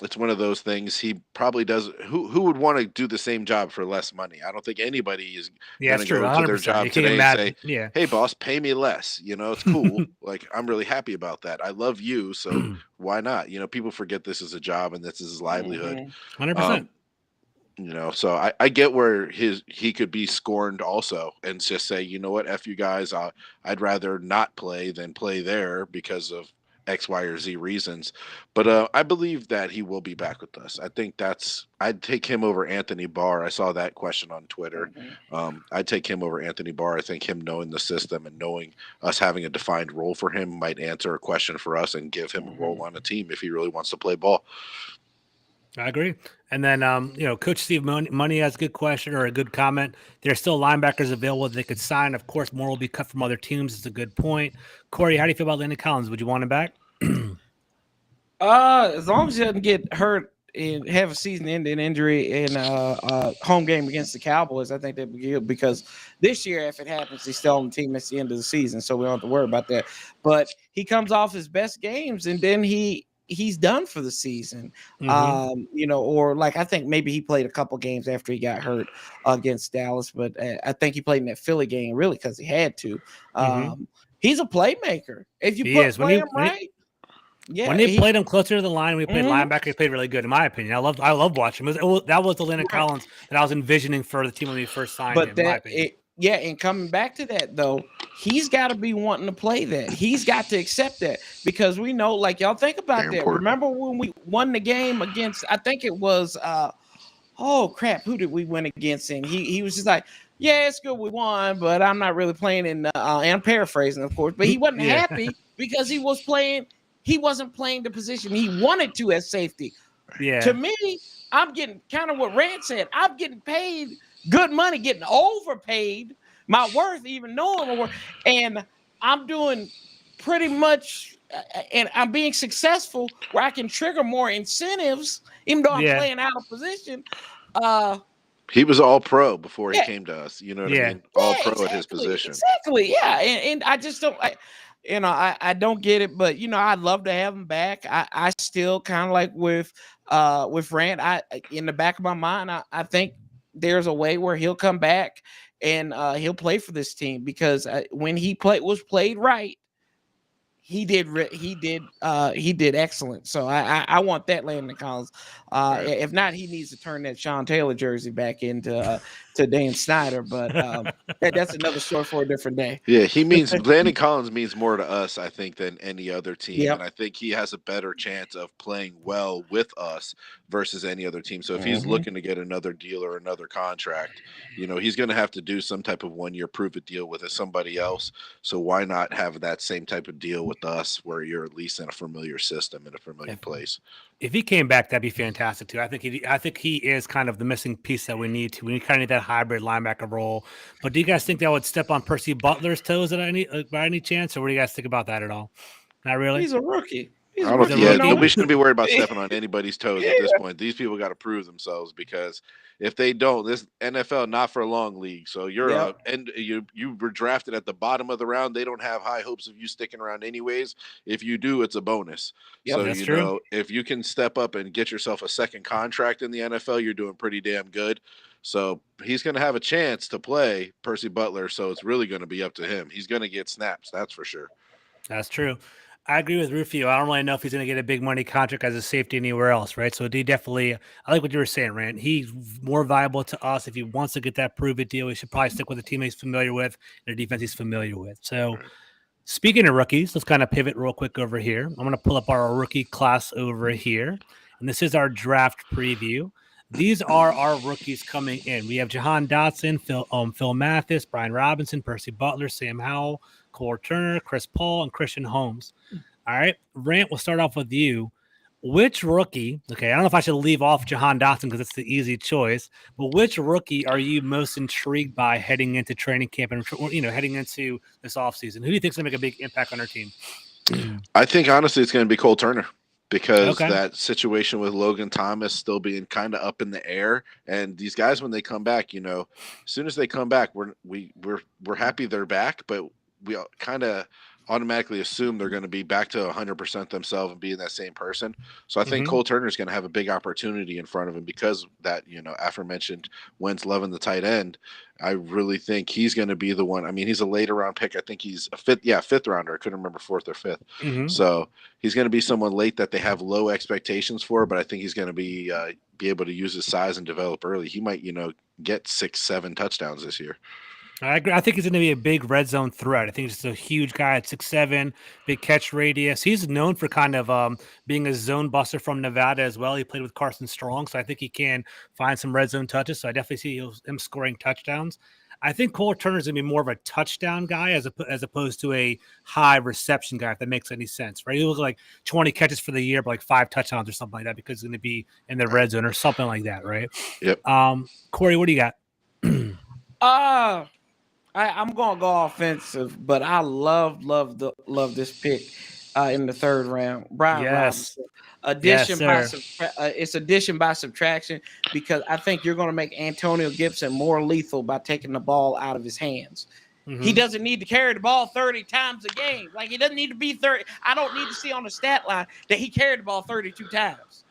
It's one of those things. He probably does. Who would want to do the same job for less money? I don't think anybody is going to go to their job today and say, "Hey, boss, pay me less." It's cool. Like, I'm really happy about that. I love you, so why not? People forget this is a job and this is his livelihood. 100%. So I get where he could be scorned also and just say, you know what, F you guys, I'd rather not play than play there because of X, Y, or Z reasons. But I believe that he will be back with us. I think I'd take him over Anthony Barr. I saw that question on Twitter. I'd take him over Anthony Barr. I think him knowing the system and knowing us having a defined role for him might answer a question for us and give him a role on a team if he really wants to play ball. I agree. And then, Coach Steve Money has a good question or a good comment. There's still linebackers available that they could sign. Of course, more will be cut from other teams. It's a good point. Corey, how do you feel about Landon Collins? Would you want him back? As long as he doesn't get hurt and have a season-ending injury in a home game against the Cowboys, I think that'd be good because this year, if it happens, he's still on the team at the end of the season, so we don't have to worry about that. But he comes off his best games, and then he's done for the season. Or like I think maybe he played a couple games after he got hurt against Dallas, but I think he played in that Philly game really because he had to. He's a playmaker. If you play him right. Yeah, when they played him closer to the line, we played linebacker. He played really good, in my opinion. I love watching him. That was the Landon Collins that I was envisioning for the team when we first signed him. In my opinion. And coming back to that though, he's got to be wanting to play that. He's got to accept that because we know, like y'all think about that. Important. Remember when we won the game against? I think it was. Who did we win against? And he was just like, yeah, it's good we won, but I'm not really playing in. And I'm paraphrasing, of course, but he wasn't happy because he was playing. He wasn't playing the position he wanted to as safety. Yeah. To me, I'm getting kind of what Rant said. I'm getting paid good money, getting overpaid my worth, even knowing my worth. And I'm doing pretty much, and I'm being successful where I can trigger more incentives, even though I'm playing out of position. He was all pro before he came to us. You know what I mean? All pro at his position. Exactly. Yeah. And I just don't. I don't get it, but I'd love to have him back. I still kind of like with Rant. In the back of my mind, I think there's a way where he'll come back and he'll play for this team because when he was played right, he did excellent. So I want that Landon Collins. If not, he needs to turn that Sean Taylor jersey back into to Dan Snyder. But that's another story for a different day. Yeah, Landon Collins means more to us, I think, than any other team. And I think he has a better chance of playing well with us versus any other team. So if he's looking to get another deal or another contract, he's going to have to do some type of one-year prove-it deal with somebody else. So why not have that same type of deal with us where you're at least in a familiar system, in a familiar place? If he came back, that'd be fantastic too. I think he is kind of the missing piece that we need to. We kind of need that hybrid linebacker role. But do you guys think that would step on Percy Butler's toes by any chance, or what do you guys think about that at all? Not really. He's a rookie. Nobody should be worried about stepping on anybody's toes at this point. These people got to prove themselves because if they don't, this NFL not for a long league. So you're and you were drafted at the bottom of the round. They don't have high hopes of you sticking around anyways. If you do, it's a bonus. Yep, so true. If you can step up and get yourself a second contract in the NFL, you're doing pretty damn good. So he's going to have a chance to play Percy Butler. So it's really going to be up to him. He's going to get snaps. That's for sure. That's true. I agree with Rufio. I don't really know if he's going to get a big money contract as a safety anywhere else, right? So he definitely, I like what you were saying, Rand. He's more valuable to us. If he wants to get that prove-it deal, he should probably stick with a team he's familiar with and a defense he's familiar with. So speaking of rookies, let's kind of pivot real quick over here. I'm going to pull up our rookie class over here, and this is our draft preview. These are our rookies coming in. We have Jahan Dotson, Phil Mathis, Brian Robinson, Percy Butler, Sam Howell, Cole Turner, Chris Paul, and Christian Holmes. All right, Rant, we'll start off with you. Which rookie, okay, I don't know if I should leave off Jahan Dotson because it's the easy choice, but which rookie are you most intrigued by heading into training camp and, heading into this offseason? Who do you think is going to make a big impact on our team? I think, honestly, it's going to be Cole Turner. Because that situation with Logan Thomas still being kind of up in the air, and these guys when they come back, as soon as they come back, we're happy they're back, but we kind of automatically assume they're going to be back to 100% themselves and being that same person. So I think Cole Turner is going to have a big opportunity in front of him because that, aforementioned Wentz loving the tight end. I really think he's going to be the one. I mean, he's a later round pick. I think he's a fifth rounder. I couldn't remember fourth or fifth. So he's going to be someone late that they have low expectations for, but I think he's going to be able to use his size and develop early. He might, get 6-7 touchdowns this year. I agree. I think he's going to be a big red zone threat. I think he's a huge guy at 6'7", big catch radius. He's known for kind of being a zone buster from Nevada as well. He played with Carson Strong, so I think he can find some red zone touches. So I definitely see him scoring touchdowns. I think Cole Turner is going to be more of a touchdown guy as opposed to a high reception guy, if that makes any sense, right? He looks like 20 catches for the year, but like 5 touchdowns or something like that because he's going to be in the red zone or something like that, right? Yep. Corey, what do you got? I'm gonna go offensive, but I love this pick in the third round. Brian Robinson. It's addition by subtraction because I think you're going to make Antonio Gibson more lethal by taking the ball out of his hands. He doesn't need to carry the ball 30 times a game. Like he doesn't need to be 30. I don't need to see on the stat line that he carried the ball 32 times.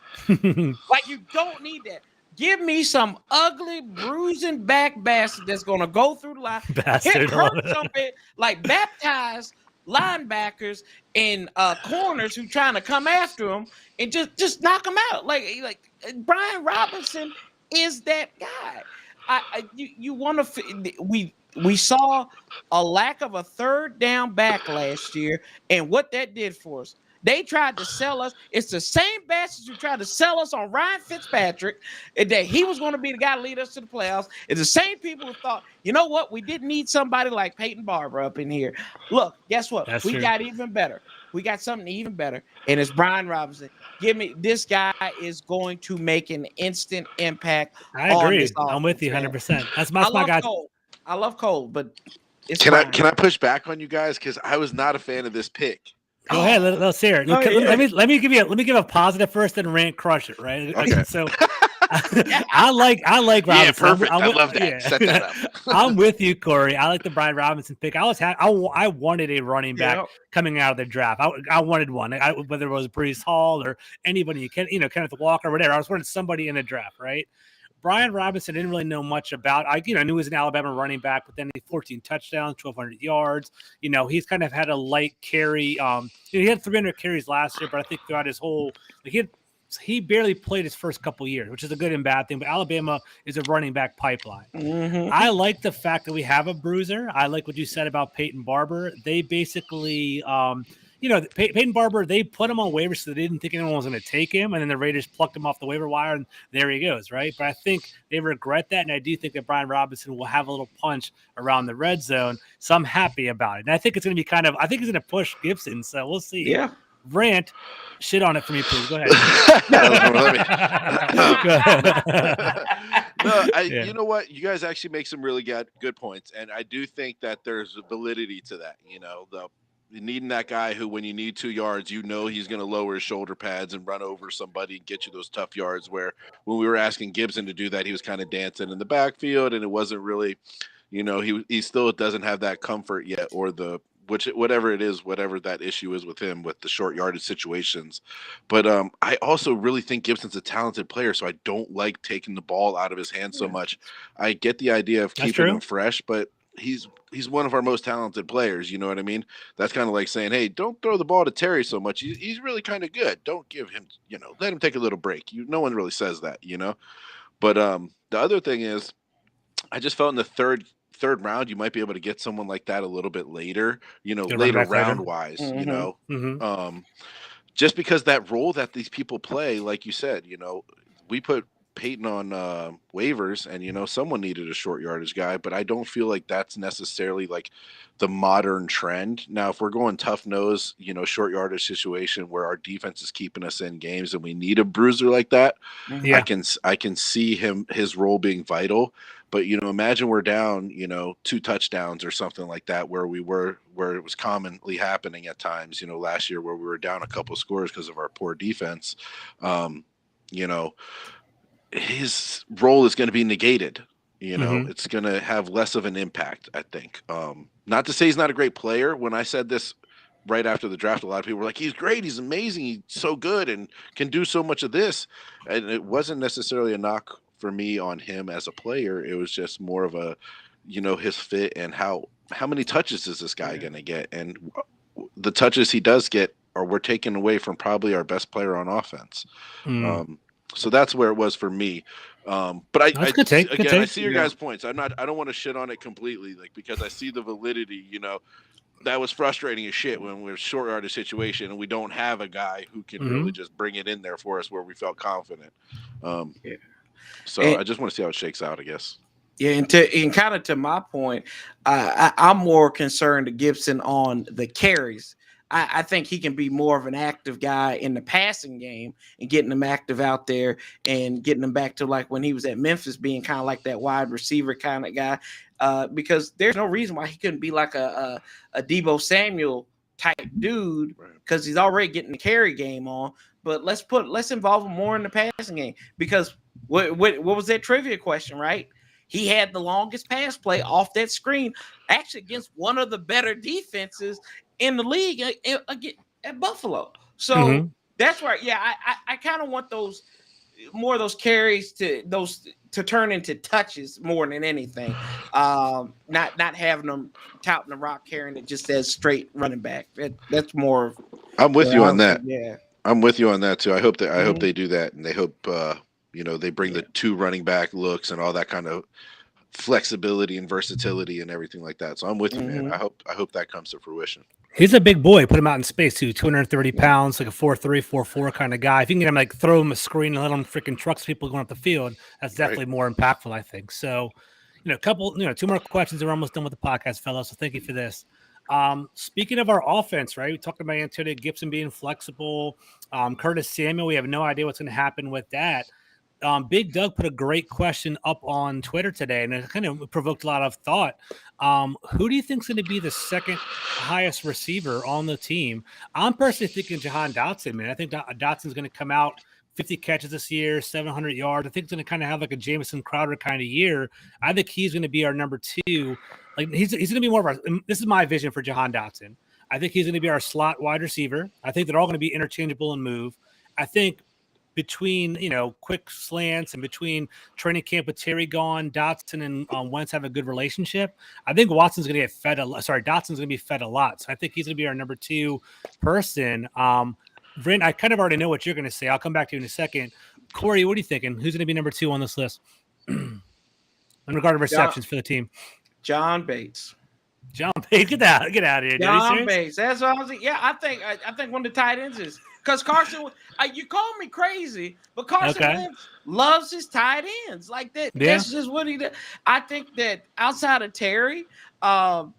Like you don't need that. Give me some ugly, bruising back bastard that's going to go through the line, hit hurt something, like baptized linebackers and corners who trying to come after him and just knock them out. Like Brian Robinson is that guy. You want to we saw a lack of a third down back last year, and what that did for us. They tried to sell us. It's the same bastards who tried to sell us on Ryan Fitzpatrick and that he was going to be the guy to lead us to the playoffs. It's the same people who thought, you know what? We didn't need somebody like Peyton Barber up in here. Look, guess what? That's we true. got even better. We got something even better, and it's Brian Robinson. This guy is going to make an instant impact. I agree. I'm with you 100%. That's my guy. I love Cole, but can I push back on you guys because I was not a fan of this pick. Go ahead. Let's hear it. Let me give a positive first, then Rant crush it. Right. Okay. So I like Robinson. Yeah, perfect. I love that. Yeah. Set that up. I'm with you, Corey. I like the Brian Robinson pick. I wanted a running back coming out of the draft. I wanted one. Whether it was Breece Hall or anybody, Kenneth Walker, or whatever. I was wanting somebody in the draft, right? Brian Robinson didn't really know much about. I knew he was an Alabama running back, but then he 14 touchdowns, 1,200 yards. He's kind of had a light carry. He had 300 carries last year, but I think throughout his whole, he barely played his first couple years, which is a good and bad thing. But Alabama is a running back pipeline. I like the fact that we have a bruiser. I like what you said about Peyton Barber. They basically. Peyton Barber, they put him on waivers so they didn't think anyone was going to take him, and then the Raiders plucked him off the waiver wire, and there he goes, right? But I think they regret that, and I do think that Brian Robinson will have a little punch around the red zone, so I'm happy about it. And I think it's going to be I think he's going to push Gibson, so we'll see. Yeah. Rant, shit on it for me, please. Go ahead. You know what? You guys actually make some really good points, and I do think that there's validity to that. Needing that guy who, when you need 2 yards, he's going to lower his shoulder pads and run over somebody and get you those tough yards. Where when we were asking Gibson to do that, he was kind of dancing in the backfield, and it wasn't really, he still doesn't have that comfort yet or the whatever it is, whatever that issue is with him with the short yardage situations. But I also really think Gibson's a talented player, so I don't like taking the ball out of his hands so much. I get the idea of keeping him fresh, but he's one of our most talented players. You know what I mean? That's kind of like saying, hey, don't throw the ball to Terry so much. He's really kind of good. Don't give him, let him take a little break. No one really says that, But the other thing is, I just felt in the third round, you might be able to get someone like that a little bit later, later round wise, just because that role that these people play, like you said, we put Peyton on waivers and, someone needed a short yardage guy, but I don't feel like that's necessarily like the modern trend. Now, if we're going tough nose, short yardage situation where our defense is keeping us in games and we need a bruiser like that, I can see his role being vital. But, imagine we're down, 2 touchdowns or something like that, where it was commonly happening at times, last year where we were down a couple scores because of our poor defense. His role is going to be negated. It's going to have less of an impact, I think. Not to say he's not a great player. When I said this right after the draft, a lot of people were like, he's great, he's amazing, he's so good and can do so much of this. And it wasn't necessarily a knock for me on him as a player. It was just more of a, his fit and how many touches is this guy going to get? And the touches he does get we're taking away from probably our best player on offense. So that's where it was for me. But I see your guys' points. I don't want to shit on it completely, because I see the validity, that was frustrating as shit when we're short yardage situation and we don't have a guy who can really just bring it in there for us where we felt confident. So I just want to see how it shakes out, I guess. Yeah, and kind of to my point, I'm more concerned to Gibson on the carries. I think he can be more of an active guy in the passing game and getting him active out there and getting him back to like when he was at Memphis, being kind of like that wide receiver kind of guy. Because there's no reason why he couldn't be like a Deebo Samuel type dude, because he's already getting the carry game on. But let's involve him more in the passing game, because what was that trivia question, right? He had the longest pass play off that screen, actually against one of the better defenses in the league at Buffalo. So that's where, I kind of want more of those carries to turn into touches more than anything. Not having them touting the rock carrying it just as straight running back. That's more. I'm with you on that. Yeah, I'm with you on that too. I hope they do that, and they hope they bring the 2 running back looks and all that kind of flexibility and versatility and everything like that. So I'm with you, man. I hope that comes to fruition. He's a big boy. Put him out in space too. 230 pounds, like a 4.3, 4.4 kind of guy. If you can get him, throw him a screen and let him freaking trucks people going up the field, that's definitely more impactful, I think. So, 2 more questions and we're almost done with the podcast, fellas. So thank you for this. Speaking of our offense, right? We talked about Antonio Gibson being flexible. Curtis Samuel, we have no idea what's going to happen with that. Big Doug put a great question up on Twitter today, and it kind of provoked a lot of thought. Who do you think is going to be the second highest receiver on the team? I'm personally thinking Jahan Dotson, man. I think Dotson's going to come out 50 catches this year, 700 yards. I think he's going to kind of have like a Jamison Crowder kind of year. I think he's going to be our number 2. Like he's going to be more of our. This is my vision for Jahan Dotson. I think he's going to be our slot wide receiver. I think they're all going to be interchangeable and move. I think between, quick slants and between training camp with Terry gone, Dotson and Wentz have a good relationship. I think Dotson's going to be fed a lot. So I think he's going to be our number 2 person. Brent, I kind of already know what you're going to say. I'll come back to you in a second. Corey, what are you thinking? Who's going to be number 2 on this list in regard to receptions for the team? John Bates. John Bates, get out of here. John Bates. That's what I was. Yeah, I think one of the tight ends is. Because Carson, you call me crazy, but Carson Wentz loves his tight ends like that. Yeah. That's just what he does. I think that outside of Terry, here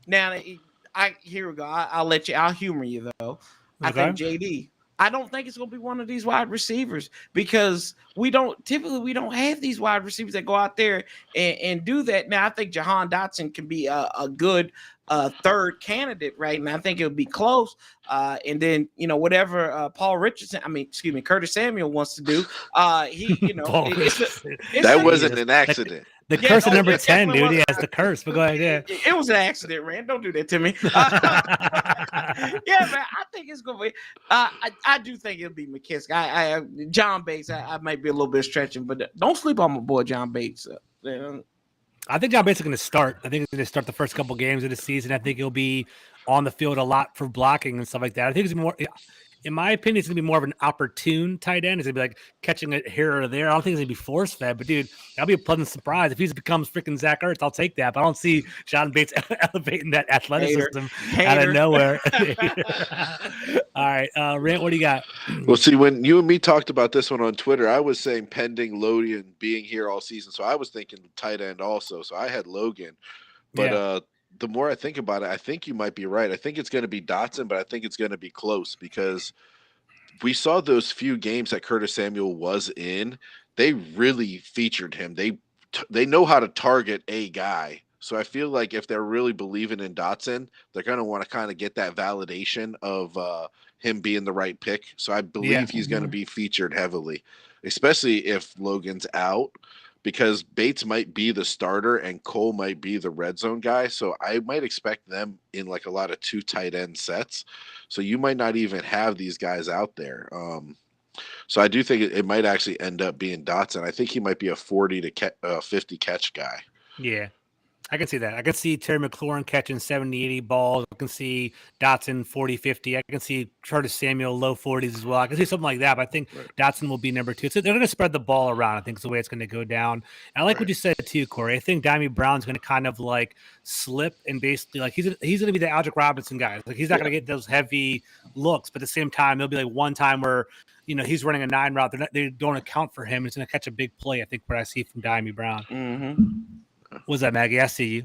we go. I'll humor you though. I think JD. I don't think it's going to be one of these wide receivers because we don't have these wide receivers that go out there and do that. Now, I think Jahan Dotson can be a good third candidate, right? And I think it'll be close. And then, whatever Curtis Samuel wants to do, that wasn't an accident. The curse of number 10, dude. He has the curse, but go ahead. Yeah. It was an accident, Rand. Don't do that to me. Man, I think it's going to be. I do think it'll be McKissick. John Bates, I might be a little bit stretching, but don't sleep on my boy John Bates. I think John Bates is going to start. I think he's going to start the first couple games of the season. I think he'll be on the field a lot for blocking and stuff like that. I think it's more. In my opinion, it's going to be more of an opportune tight end. It's going to be like catching it here or there. I don't think it's going to be force-fed, but, dude, that'll be a pleasant surprise. If he becomes freaking Zach Ertz, I'll take that. But I don't see John Bates elevating that athleticism out of nowhere. All right, Rant, what do you got? Well, see, when you and me talked about this one on Twitter, I was saying pending Logan being here all season. So I was thinking tight end also. So I had Logan. But the more I think about it, I think you might be right. I think it's going to be Dotson, but I think it's going to be close because we saw those few games that Curtis Samuel was in. They really featured him. They know how to target a guy. So I feel like if they're really believing in Dotson, they're going to want to kind of get that validation of him being the right pick. So I believe he's going to be featured heavily, especially if Logan's out. Because Bates might be the starter and Cole might be the red zone guy. So I might expect them in like a lot of 2 tight end sets. So you might not even have these guys out there. So I do think it might actually end up being Dotson. I think he might be a 40 to 50 catch guy. Yeah. I can see that. I can see Terry McLaurin catching 70, 80 balls. I can see Dotson 40, 50. I can see Curtis Samuel low 40s as well. I can see something like that, but I think Dotson will be number 2. So they're going to spread the ball around, I think is the way it's going to go down. And I like what you said too, Corey. I think Dimey Brown's going to kind of like slip and basically like he's going to be the Aldrick Robinson guy. Like he's not going to get those heavy looks, but at the same time, there'll be like one time where, he's running a 9 route. They don't account for him. It's going to catch a big play, I think, what I see from Dimey Brown. Mm-hmm. What's that, Maggie? I see you.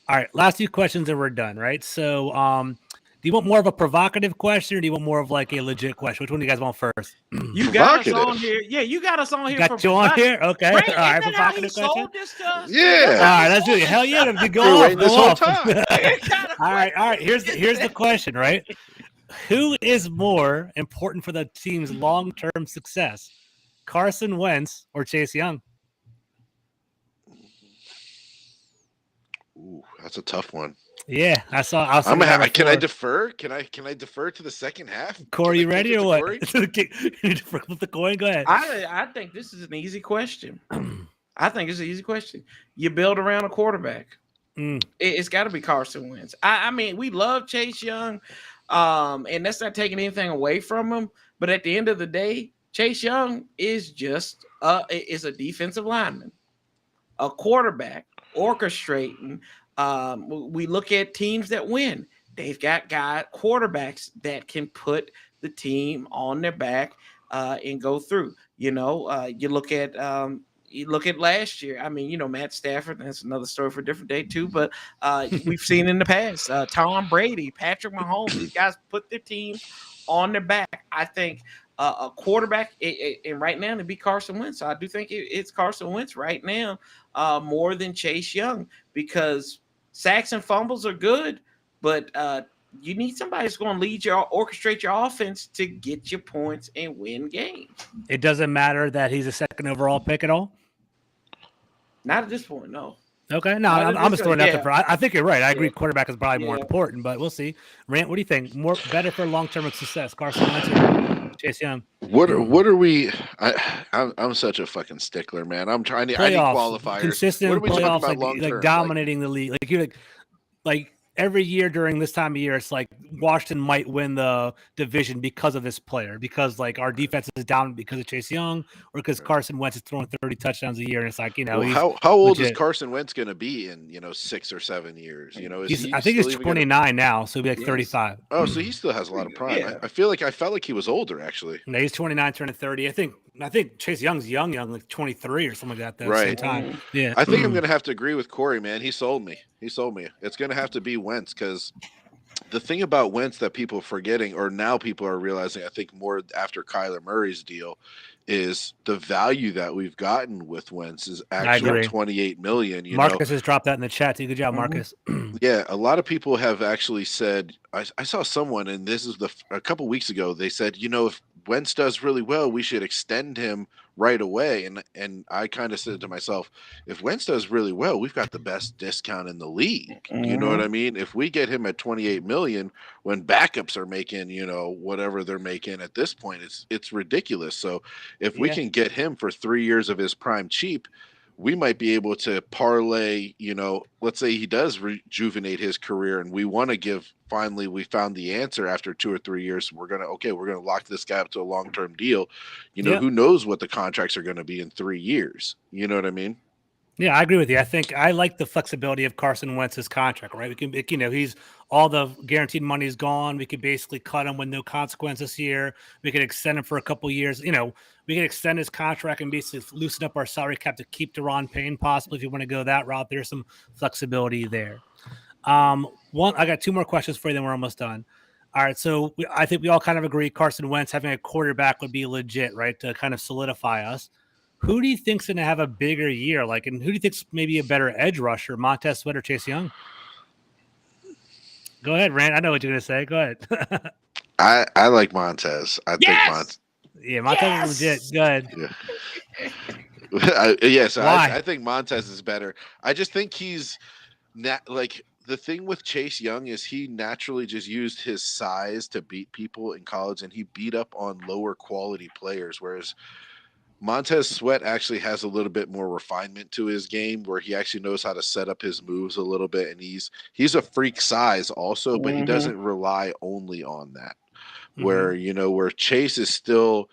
All right, last 2 questions and we're done, right? So do you want more of a provocative question or do you want more of like a legit question? Which one do you guys want first? You got us on here. Yeah, you got us on here. Got you on here? Okay. Right, all right, provocative question. Yeah. All right, let's do it. Hell yeah, to go off. Go off. All right. Here's the question, right? Who is more important for the team's long-term success? Carson Wentz or Chase Young? Ooh, that's a tough one. Yeah, Can I defer? Can I defer to the second half? Corey, you ready or what? Flip the coin. Go ahead. I think this is an easy question. I think it's an easy question. You build around a quarterback. It's got to be Carson Wentz. I mean, we love Chase Young, and that's not taking anything away from him. But at the end of the day, Chase Young is just is a defensive lineman, a quarterback. Orchestrating. We look at teams that win. They've got quarterbacks that can put the team on their back and go through. You look at last year. I mean, Matt Stafford. That's another story for a different day too. But we've seen in the past, Tom Brady, Patrick Mahomes. These guys put their teams on their back. I think a quarterback, and right now to be Carson Wentz. So I do think it's Carson Wentz right now more than Chase Young because sacks and fumbles are good, but you need somebody who's going to orchestrate your offense to get your points and win games. It doesn't matter that he's a second overall pick at all? Not at this point, no. Okay, no, I'm just throwing that out. I think you're right. I agree. Quarterback is probably more important, but we'll see. Rant, what do you think? Better for long-term success, Carson Wentz or Chase Young? What are we? I'm such a fucking stickler, man. I need qualifiers. Consistent what are we playoffs, talking about like dominating the league. Like you're like every year during this time of year, it's like Washington might win the division because of this player, because like our defense is down because of Chase Young or because Carson Wentz is throwing 30 touchdowns a year. And it's like, how old is Carson Wentz going to be in, 6 or 7 years? I think he's 29 now. So he'll be like 35. Oh, so he still has a lot of prime. Yeah. I felt like he was older actually. No, he's 29, turning 30. I think Chase Young's young, like 23 or something like that. Right. At the same time. Yeah. I think I'm going to have to agree with Corey, man. He sold me. It's going to have to be Wentz because the thing about Wentz that people are forgetting, or now people are realizing, I think more after Kyler Murray's deal, is the value that we've gotten with Wentz is actually 28 million. Marcus has dropped that in the chat too. Good job, Marcus. Yeah, a lot of people have actually said, I saw someone, and this is a couple weeks ago, they said, if Wentz does really well, we should extend him right away. And I kind of said to myself, if Wentz does really well, we've got the best discount in the league. You know what I mean? If we get him at 28 million when backups are making, whatever they're making at this point, it's ridiculous. So if we can get him for 3 years of his prime cheap, we might be able to parlay, let's say he does rejuvenate his career and we want to finally we found the answer after 2 or 3 years. We're going to lock this guy up to a long-term deal. Who knows what the contracts are going to be in 3 years? You know what I mean? Yeah, I agree with you. I think I like the flexibility of Carson Wentz's contract, right? We can, he's all the guaranteed money is gone. We could basically cut him with no consequence this year. We could extend him for a couple of years. We can extend his contract and basically loosen up our salary cap to keep Deron Payne possibly if you want to go that route. There's some flexibility there. I got 2 more questions for you, then we're almost done. All right, so I think we all kind of agree Carson Wentz having a quarterback would be legit, right, to kind of solidify us. Who do you think's going to have a bigger year? And who do you think's maybe a better edge rusher, Montez Sweat or Chase Young? Go ahead, Rant. I know what you're going to say. Go ahead. I like Montez. Montez is legit. Go ahead. I think Montez is better. I just think he's the thing with Chase Young is he naturally just used his size to beat people in college, and he beat up on lower quality players, whereas Montez Sweat actually has a little bit more refinement to his game where he actually knows how to set up his moves a little bit. And he's a freak size also, but he doesn't rely only on that. Where Chase is still,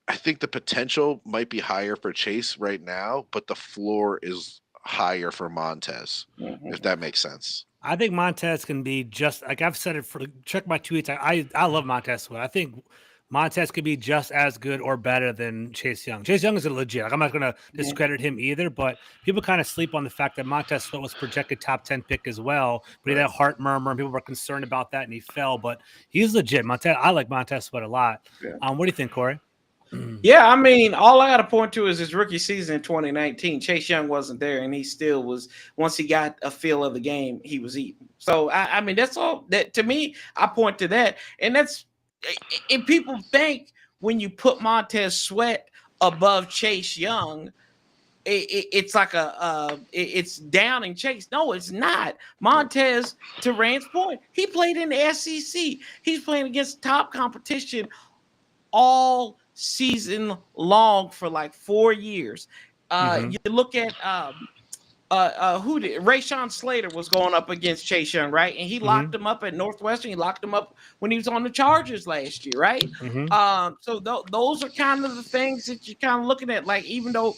I think the potential might be higher for Chase right now, but the floor is higher for Montez, if that makes sense. I think Montez can be just like I've said it check my tweets. I love Montez Sweat. I think Montez could be just as good or better than Chase Young. Chase Young is a legit. I'm not going to discredit him either, but people kind of sleep on the fact that Montez Sweat was projected top 10 pick as well. But he had a heart murmur, and people were concerned about that, and he fell. But he's legit. I like Montez Sweat a lot. Yeah. What do you think, Corey? Yeah, I mean, all I got to point to is his rookie season in 2019. Chase Young wasn't there, and he still was. Once he got a feel of the game, he was eating. So I mean, that's all. That to me, I point to that, and that's. And people think when you put Montez Sweat above Chase Young, it's like it's downing Chase. No, it's not. Montez, to Rand's point, he played in the SEC. He's playing against top competition all season long for like 4 years. You look at Rashawn Slater was going up against Chase Young, right? And he locked him up at Northwestern. He locked him up when he was on the Chargers last year, right? So those are kind of the things that you're kind of looking at. Like, even though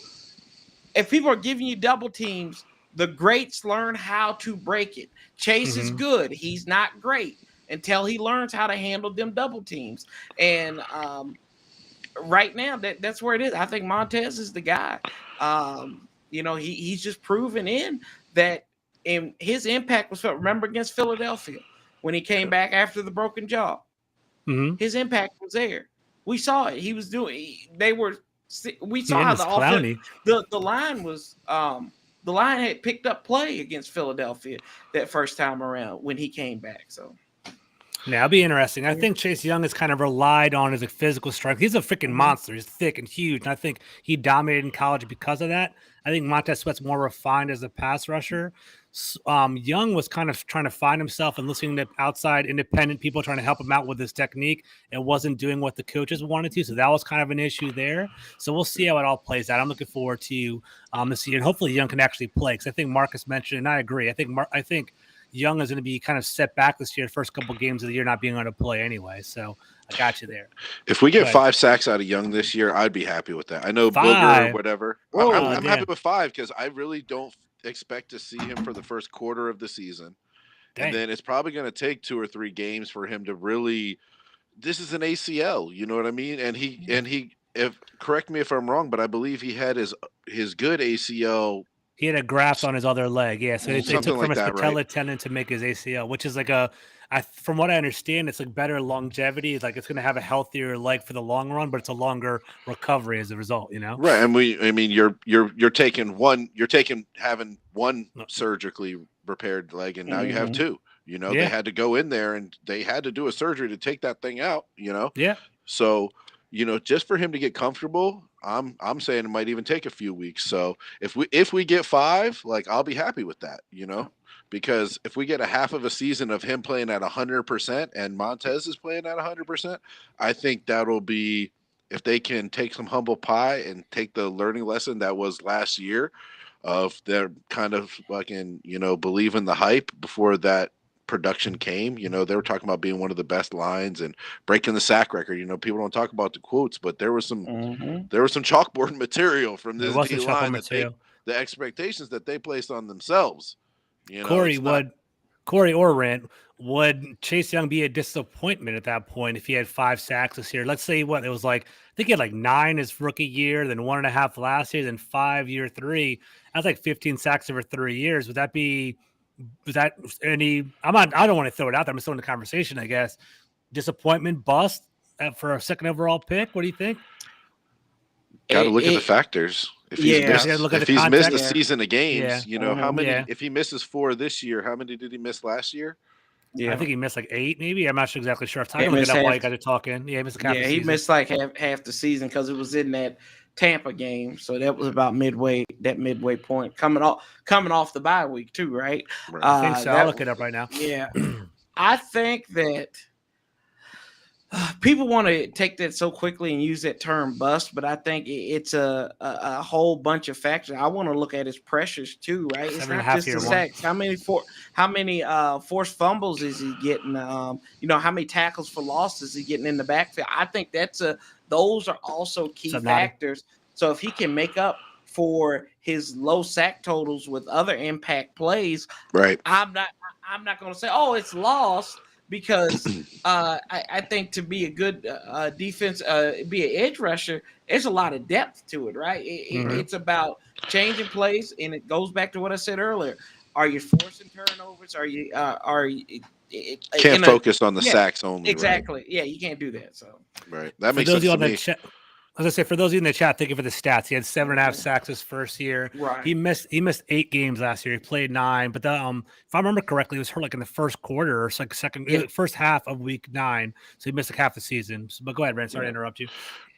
if people are giving you double teams, the greats learn how to break it. Chase is good. He's not great until he learns how to handle them double teams. And right now, that's where it is. I think Montez is the guy. He's just proven that his impact was felt. Remember against Philadelphia when he came back after the broken jaw? His impact was there. We saw it. He was doing. We saw how the offense, the line was. The line had picked up play against Philadelphia that first time around when he came back. So. Yeah, it'll be interesting. I think Chase Young has kind of relied on his physical strength. He's a freaking monster. He's thick and huge. And I think he dominated in college because of that. I think Montez Sweat's more refined as a pass rusher. Young was kind of trying to find himself and listening to outside independent people trying to help him out with his technique and wasn't doing what the coaches wanted to. So that was kind of an issue there. So we'll see how it all plays out. I'm looking forward to this year. And hopefully Young can actually play because I think Marcus mentioned, and I agree. I think Young is going to be kind of set back this year, the first couple of games of the year not being able to play anyway. So I got you there. If we get 5 sacks out of Young this year, I'd be happy with that. I know 5. Booger or whatever. I'm happy with 5 because I really don't expect to see him for the first quarter of the season. Dang. And then it's probably going to take 2 or 3 games for him to really – this is an ACL, you know what I mean? And he correct me if I'm wrong, but I believe he had his good ACL – he had a graft on his other leg, yeah. So it took from his patella tendon to make his ACL, which is like a from what I understand, it's like better longevity. It's like it's going to have a healthier leg for the long run, but it's a longer recovery as a result. Right? And you're having one surgically repaired leg, and now you have two. They had to go in there and they had to do a surgery to take that thing out. Yeah. So, just for him to get comfortable, I'm saying it might even take a few weeks. So if we get 5, like I'll be happy with that, because if we get a half of a season of him playing at 100% and Montez is playing at 100%, I think that'll be, if they can take some humble pie and take the learning lesson that was last year of their kind of fucking, believing the hype before that production came. They were talking about being one of the best lines and breaking the sack record. People don't talk about the quotes, but there was some chalkboard material from this D line that the expectations that they placed on themselves. Corey or Rant, would Chase Young be a disappointment at that point if he had 5 sacks this year? Let's say it was like, I think he had like 9 his rookie year, then 1.5 last year, then 5 year 3. That's like 15 sacks over 3 years. Was that any? I don't want to throw it out there. I'm still in the conversation, I guess. Disappointment, bust for a second overall pick. What do you think? Got to look at the factors. If he's missed a season of games, how many? Yeah. If he misses 4 this year, how many did he miss last year? Yeah, I think he missed like 8, maybe. I'm not exactly sure. I can look it up while you guys are talking. Yeah, he missed half the season. He missed like half the season because it was in that Tampa game, so that was about midway point coming off the bye week too, right? I think so. I'll look it up right now. Yeah, I think that people want to take that so quickly and use that term bust, but I think it's a whole bunch of factors. I want to look at his pressures too, right? It's not just the sacks. How many forced fumbles is he getting? How many tackles for loss is he getting in the backfield? I think those are also key factors. So if he can make up for his low sack totals with other impact plays, right? I'm not going to say, oh, it's lost. Because I think to be a good defense, be an edge rusher, there's a lot of depth to it, right? It's about changing plays, and it goes back to what I said earlier. Are you forcing turnovers? Are you can't focus on the sacks only? Exactly. Right? Yeah, you can't do that. So right, that makes sense to me. As I say, for those of you in the chat, thank you for the stats. He had 7.5 sacks his first year. Right. He missed 8 games last year. He played 9, but if I remember correctly, it was hurt like in the first quarter or first half of week 9. So he missed like half the season. But go ahead, Rand. Sorry to interrupt you.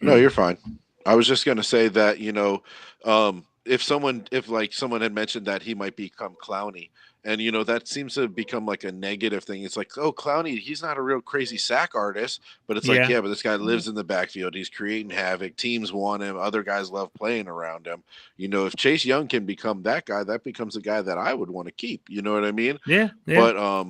No, you're fine. I was just going to say that if someone had mentioned that he might become Clowney. And, that seems to become like a negative thing. It's like, oh, Clowney, he's not a real crazy sack artist. But it's like, but this guy lives in the backfield. He's creating havoc. Teams want him. Other guys love playing around him. If Chase Young can become that guy, that becomes a guy that I would want to keep. You know what I mean? Yeah. But,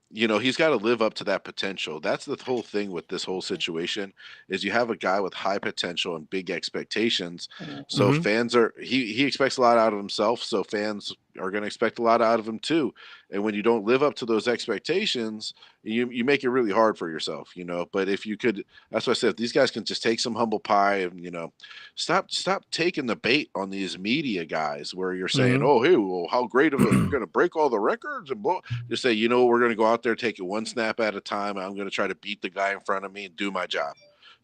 he's got to live up to that potential. That's the whole thing with this whole situation is you have a guy with high potential and big expectations. So fans he expects a lot out of himself. So fans are going to expect a lot out of him too. And when you don't live up to those expectations, you make it really hard for yourself, but if you could, that's why I said, if these guys can just take some humble pie and, stop taking the bait on these media guys where you're saying, oh, hey, well, how great of it, you're going to break all the records and just say, we're going to go out there, take it one snap at a time. I'm going to try to beat the guy in front of me and do my job.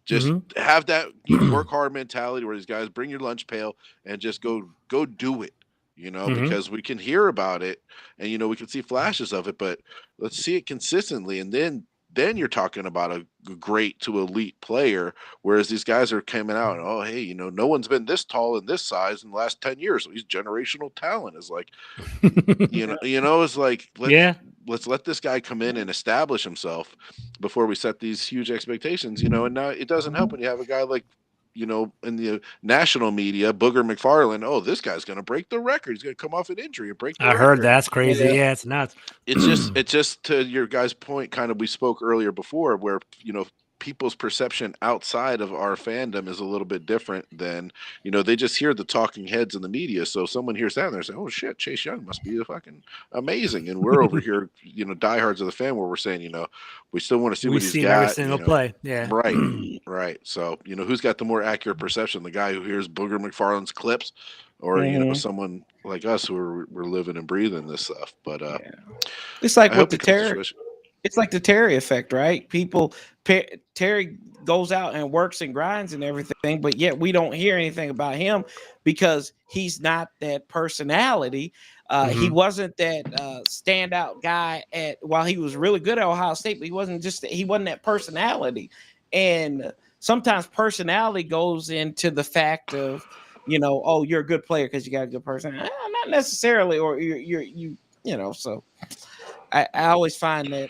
Just have that work hard mentality where these guys bring your lunch pail and just go do it. Because we can hear about it and, we can see flashes of it, but let's see it consistently. And then you're talking about a great to elite player, whereas these guys are coming out and, oh, hey, no one's been this tall and this size in the last 10 years. So he's generational talent. Is like, it's like, let's let this guy come in and establish himself before we set these huge expectations, and now it doesn't help when you have a guy like, in the national media, Booger McFarland, oh, this guy's going to break the record. He's going to come off an injury and break the record. Heard that's crazy. Yeah, it's nuts. It's just to your guys' point, kind of we spoke earlier before, where, people's perception outside of our fandom is a little bit different than, they just hear the talking heads in the media. So someone hears that and they're saying, oh shit, Chase Young must be fucking amazing. And we're over here, diehards of the fan where we're saying, we still want to see what he's got. Every single play. Yeah. Right. So, who's got the more accurate perception, the guy who hears Booger McFarland's clips or, someone like us who we're living and breathing this stuff. But it's like with the Terry. It's like the Terry effect, right? Terry goes out and works and grinds and everything, but yet we don't hear anything about him because he's not that personality. He wasn't that standout guy while he was really good at Ohio State, but he wasn't that personality. And sometimes personality goes into the fact of, oh, you're a good player because you got a good person. Not necessarily, or so I always find that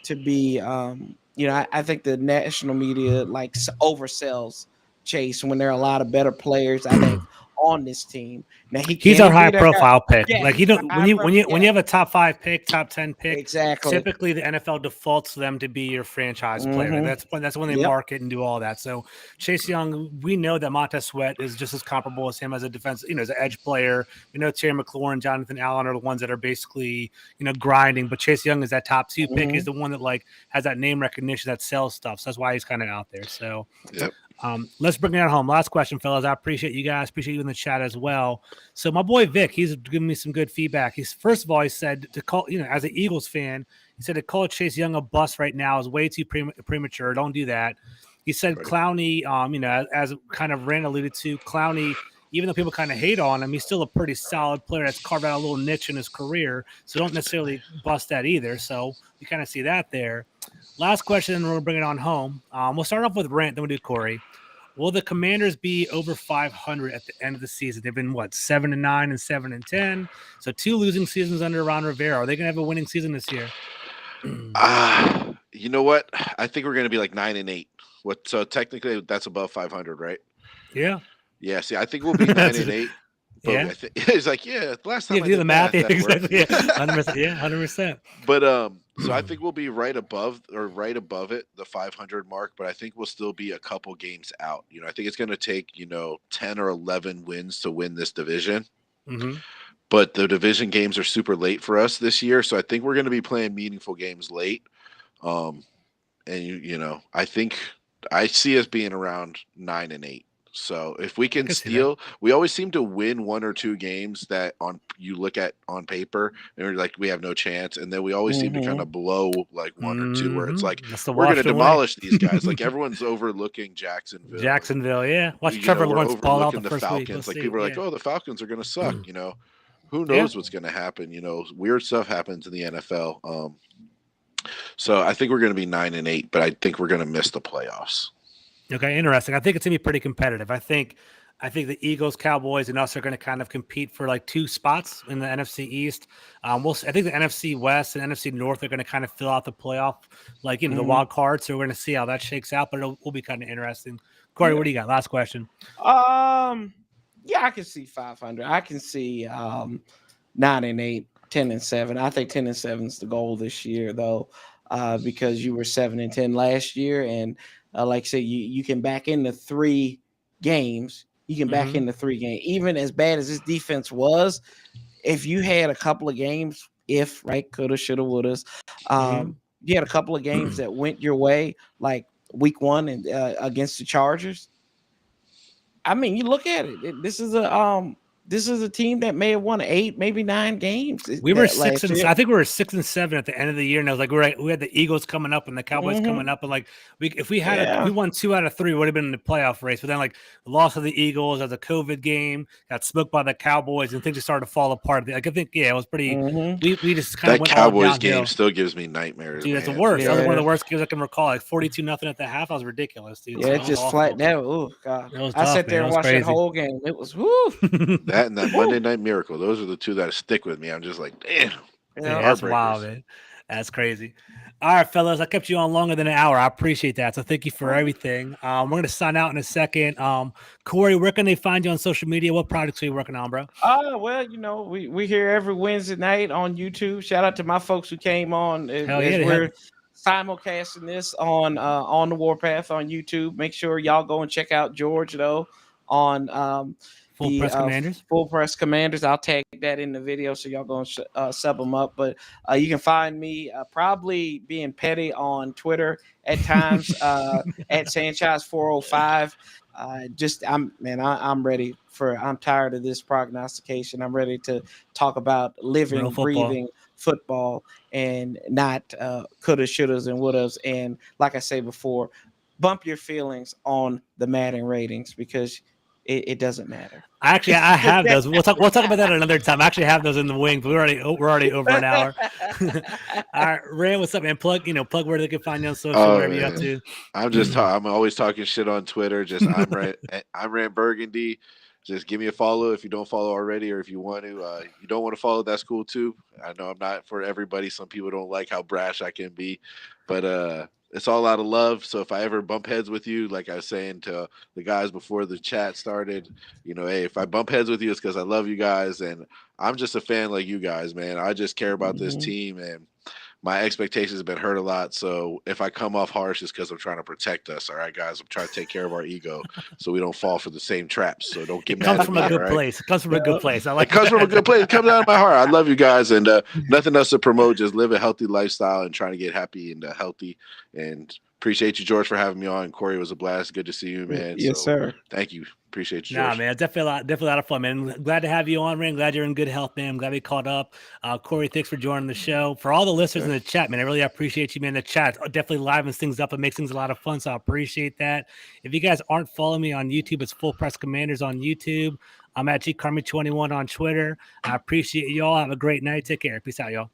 to be, I think the national media oversells Chase when there are a lot of better players, I think, on this team. Now he's our high profile pick. Yeah, like when you have a top 5 pick, top 10 pick, exactly. Typically the NFL defaults them to be your franchise player. That's when they market and do all that. So Chase Young, we know that Montez Sweat is just as comparable as him as a defense, as an edge player. We know Terry McLaurin, Jonathan Allen are the ones that are basically grinding, but Chase Young is that top 2 pick, is the one that has that name recognition that sells stuff. So that's why he's kind of out there. So let's bring it home. Last question, fellas. I appreciate you guys. Appreciate you in the chat as well. So my boy Vic, he's giving me some good feedback. First of all, he said to call, as an Eagles fan, he said to call Chase Young a bust right now is way too premature. Don't do that. He said Clowney, as kind of Rand alluded to, Clowney, even though people kind of hate on him, he's still a pretty solid player that's carved out a little niche in his career. So don't necessarily bust that either. So you kind of see that there. Last question, and we're going to bring it on home. We'll start off with Rant, then we'll do Corey. Will the Commanders be over 500 at the end of the season? They've been, 7-9 and 7-10. So 2 losing seasons under Ron Rivera. Are they going to have a winning season this year? You know what? I think we're going to be 9-8. So technically that's above 500, right? Yeah. Yeah. See, I think we'll be 9-8. Yeah. It's last time I do the math. Exactly. Yeah, 100%. Yeah, 100%. But so I think we'll be right above it, the 500 mark. But I think we'll still be a couple games out. I think it's going to take 10 or 11 wins to win this division. But the division games are super late for us this year, so I think we're going to be playing meaningful games late. And I think I see us being around 9-8. So if we can steal, we always seem to win 1 or 2 games that you look at on paper and we're we have no chance, and then we always seem to kind of blow 1 or 2 where it's we're going to demolish these guys. Everyone's overlooking Jacksonville. Yeah. Watch Trevor Lawrence ball out the first Falcons. week. People are oh, the Falcons are going to suck. Who knows what's going to happen? Weird stuff happens in the NFL. So I think we're going to be 9-8, but I think we're going to miss the playoffs. Okay, interesting. I think it's going to be pretty competitive. I think the Eagles, Cowboys, and us are going to kind of compete for 2 spots in the NFC East. I think the NFC West and NFC North are going to kind of fill out the playoff, the wild card. So we're going to see how that shakes out, but will be kind of interesting. Corey, what do you got? Last question. Yeah, I can see 500. I can see 9-8, 10-7. I think 10-7 is the goal this year, though, because you were 7-10 last year, and like I said, you can back into 3 games. You can back into 3 games. Even as bad as this defense was, if you had a couple of games, coulda, shoulda, wouldas, you had a couple of games that went your way, like week 1 and against the Chargers. I mean, you look at it. This is a team that may have won 8, maybe 9 games. We were 6 and I think we were 6 and 7 at the end of the year, and I was we had the Eagles coming up and the Cowboys coming up, and if we had we won 2 out of 3, we would have been in the playoff race. But then the loss of the Eagles as a COVID game got smoked by the Cowboys, and things just started to fall apart. I think it was pretty. We just kind of went Cowboys all game still gives me nightmares. Dude, that's the worst. That was one of the worst games I can recall. 42-0 at the half. That was ridiculous, dude. Yeah, it just flattened out. Oh God, I sat there and watched that whole game. It was that and that Monday Night Miracle. Those are the 2 that stick with me. I'm just damn. That's wild, man. That's crazy. All right, fellas, I kept you on longer than an hour. I appreciate that. So thank you for everything. We're going to sign out in a second. Corey, where can they find you on social media? What projects are you working on, bro? Well, we here every Wednesday night on YouTube. Shout out to my folks who came on. We're simulcasting this on the Warpath on YouTube. Make sure y'all go and check out George, though, on Full Press Commanders. Full Press Commanders. I'll tag that in the video so y'all go and sub them up. But you can find me probably being petty on Twitter at times at Sanchez 405. I'm ready for. I'm tired of this prognostication. I'm ready to talk about living, breathing football, and not coulda, shouldas, and wouldas. And like I say before, bump your feelings on the Madden ratings because it doesn't matter. Actually, I have those. We'll talk about that another time. I actually have those in the wing, but we're already over an hour. All right, Rand, what's up, man? Plug where they can find you on social, whatever you up to. I'm always talking shit on Twitter. Just I'm Rant Burgundy. Just give me a follow if you don't follow already, or if you want to. You don't want to follow, that's cool too. I know I'm not for everybody. Some people don't like how brash I can be, but it's all out of love. So if I ever bump heads with you, like I was saying to the guys before the chat started, hey, if I bump heads with you, it's because I love you guys, and I'm just a fan like you guys, man. I just care about this team, and my expectations have been hurt a lot. So if I come off harsh, it's because I'm trying to protect us. All right, guys, I'm trying to take care of our ego so we don't fall for the same traps. So don't get mad at me. It comes from a good place. It comes from a good place. I like it. Comes from a good place. It comes out of my heart. I love you guys, and nothing else to promote. Just live a healthy lifestyle and trying to get happy and healthy. And appreciate you, George, for having me on. Corey, it was a blast. Good to see you, man. Yes, sir. Thank you. Appreciate you, George. Nah, man, definitely a lot of fun, man. Glad to have you on, man. Glad you're in good health, man. I'm glad we caught up. Corey, thanks for joining the show. For all the listeners in the chat, man, I really appreciate you, man. The chat definitely livens things up and makes things a lot of fun, so I appreciate that. If you guys aren't following me on YouTube, it's Full Press Commanders on YouTube. I'm at Carmi21 on Twitter. I appreciate y'all. Have a great night. Take care. Peace out, y'all.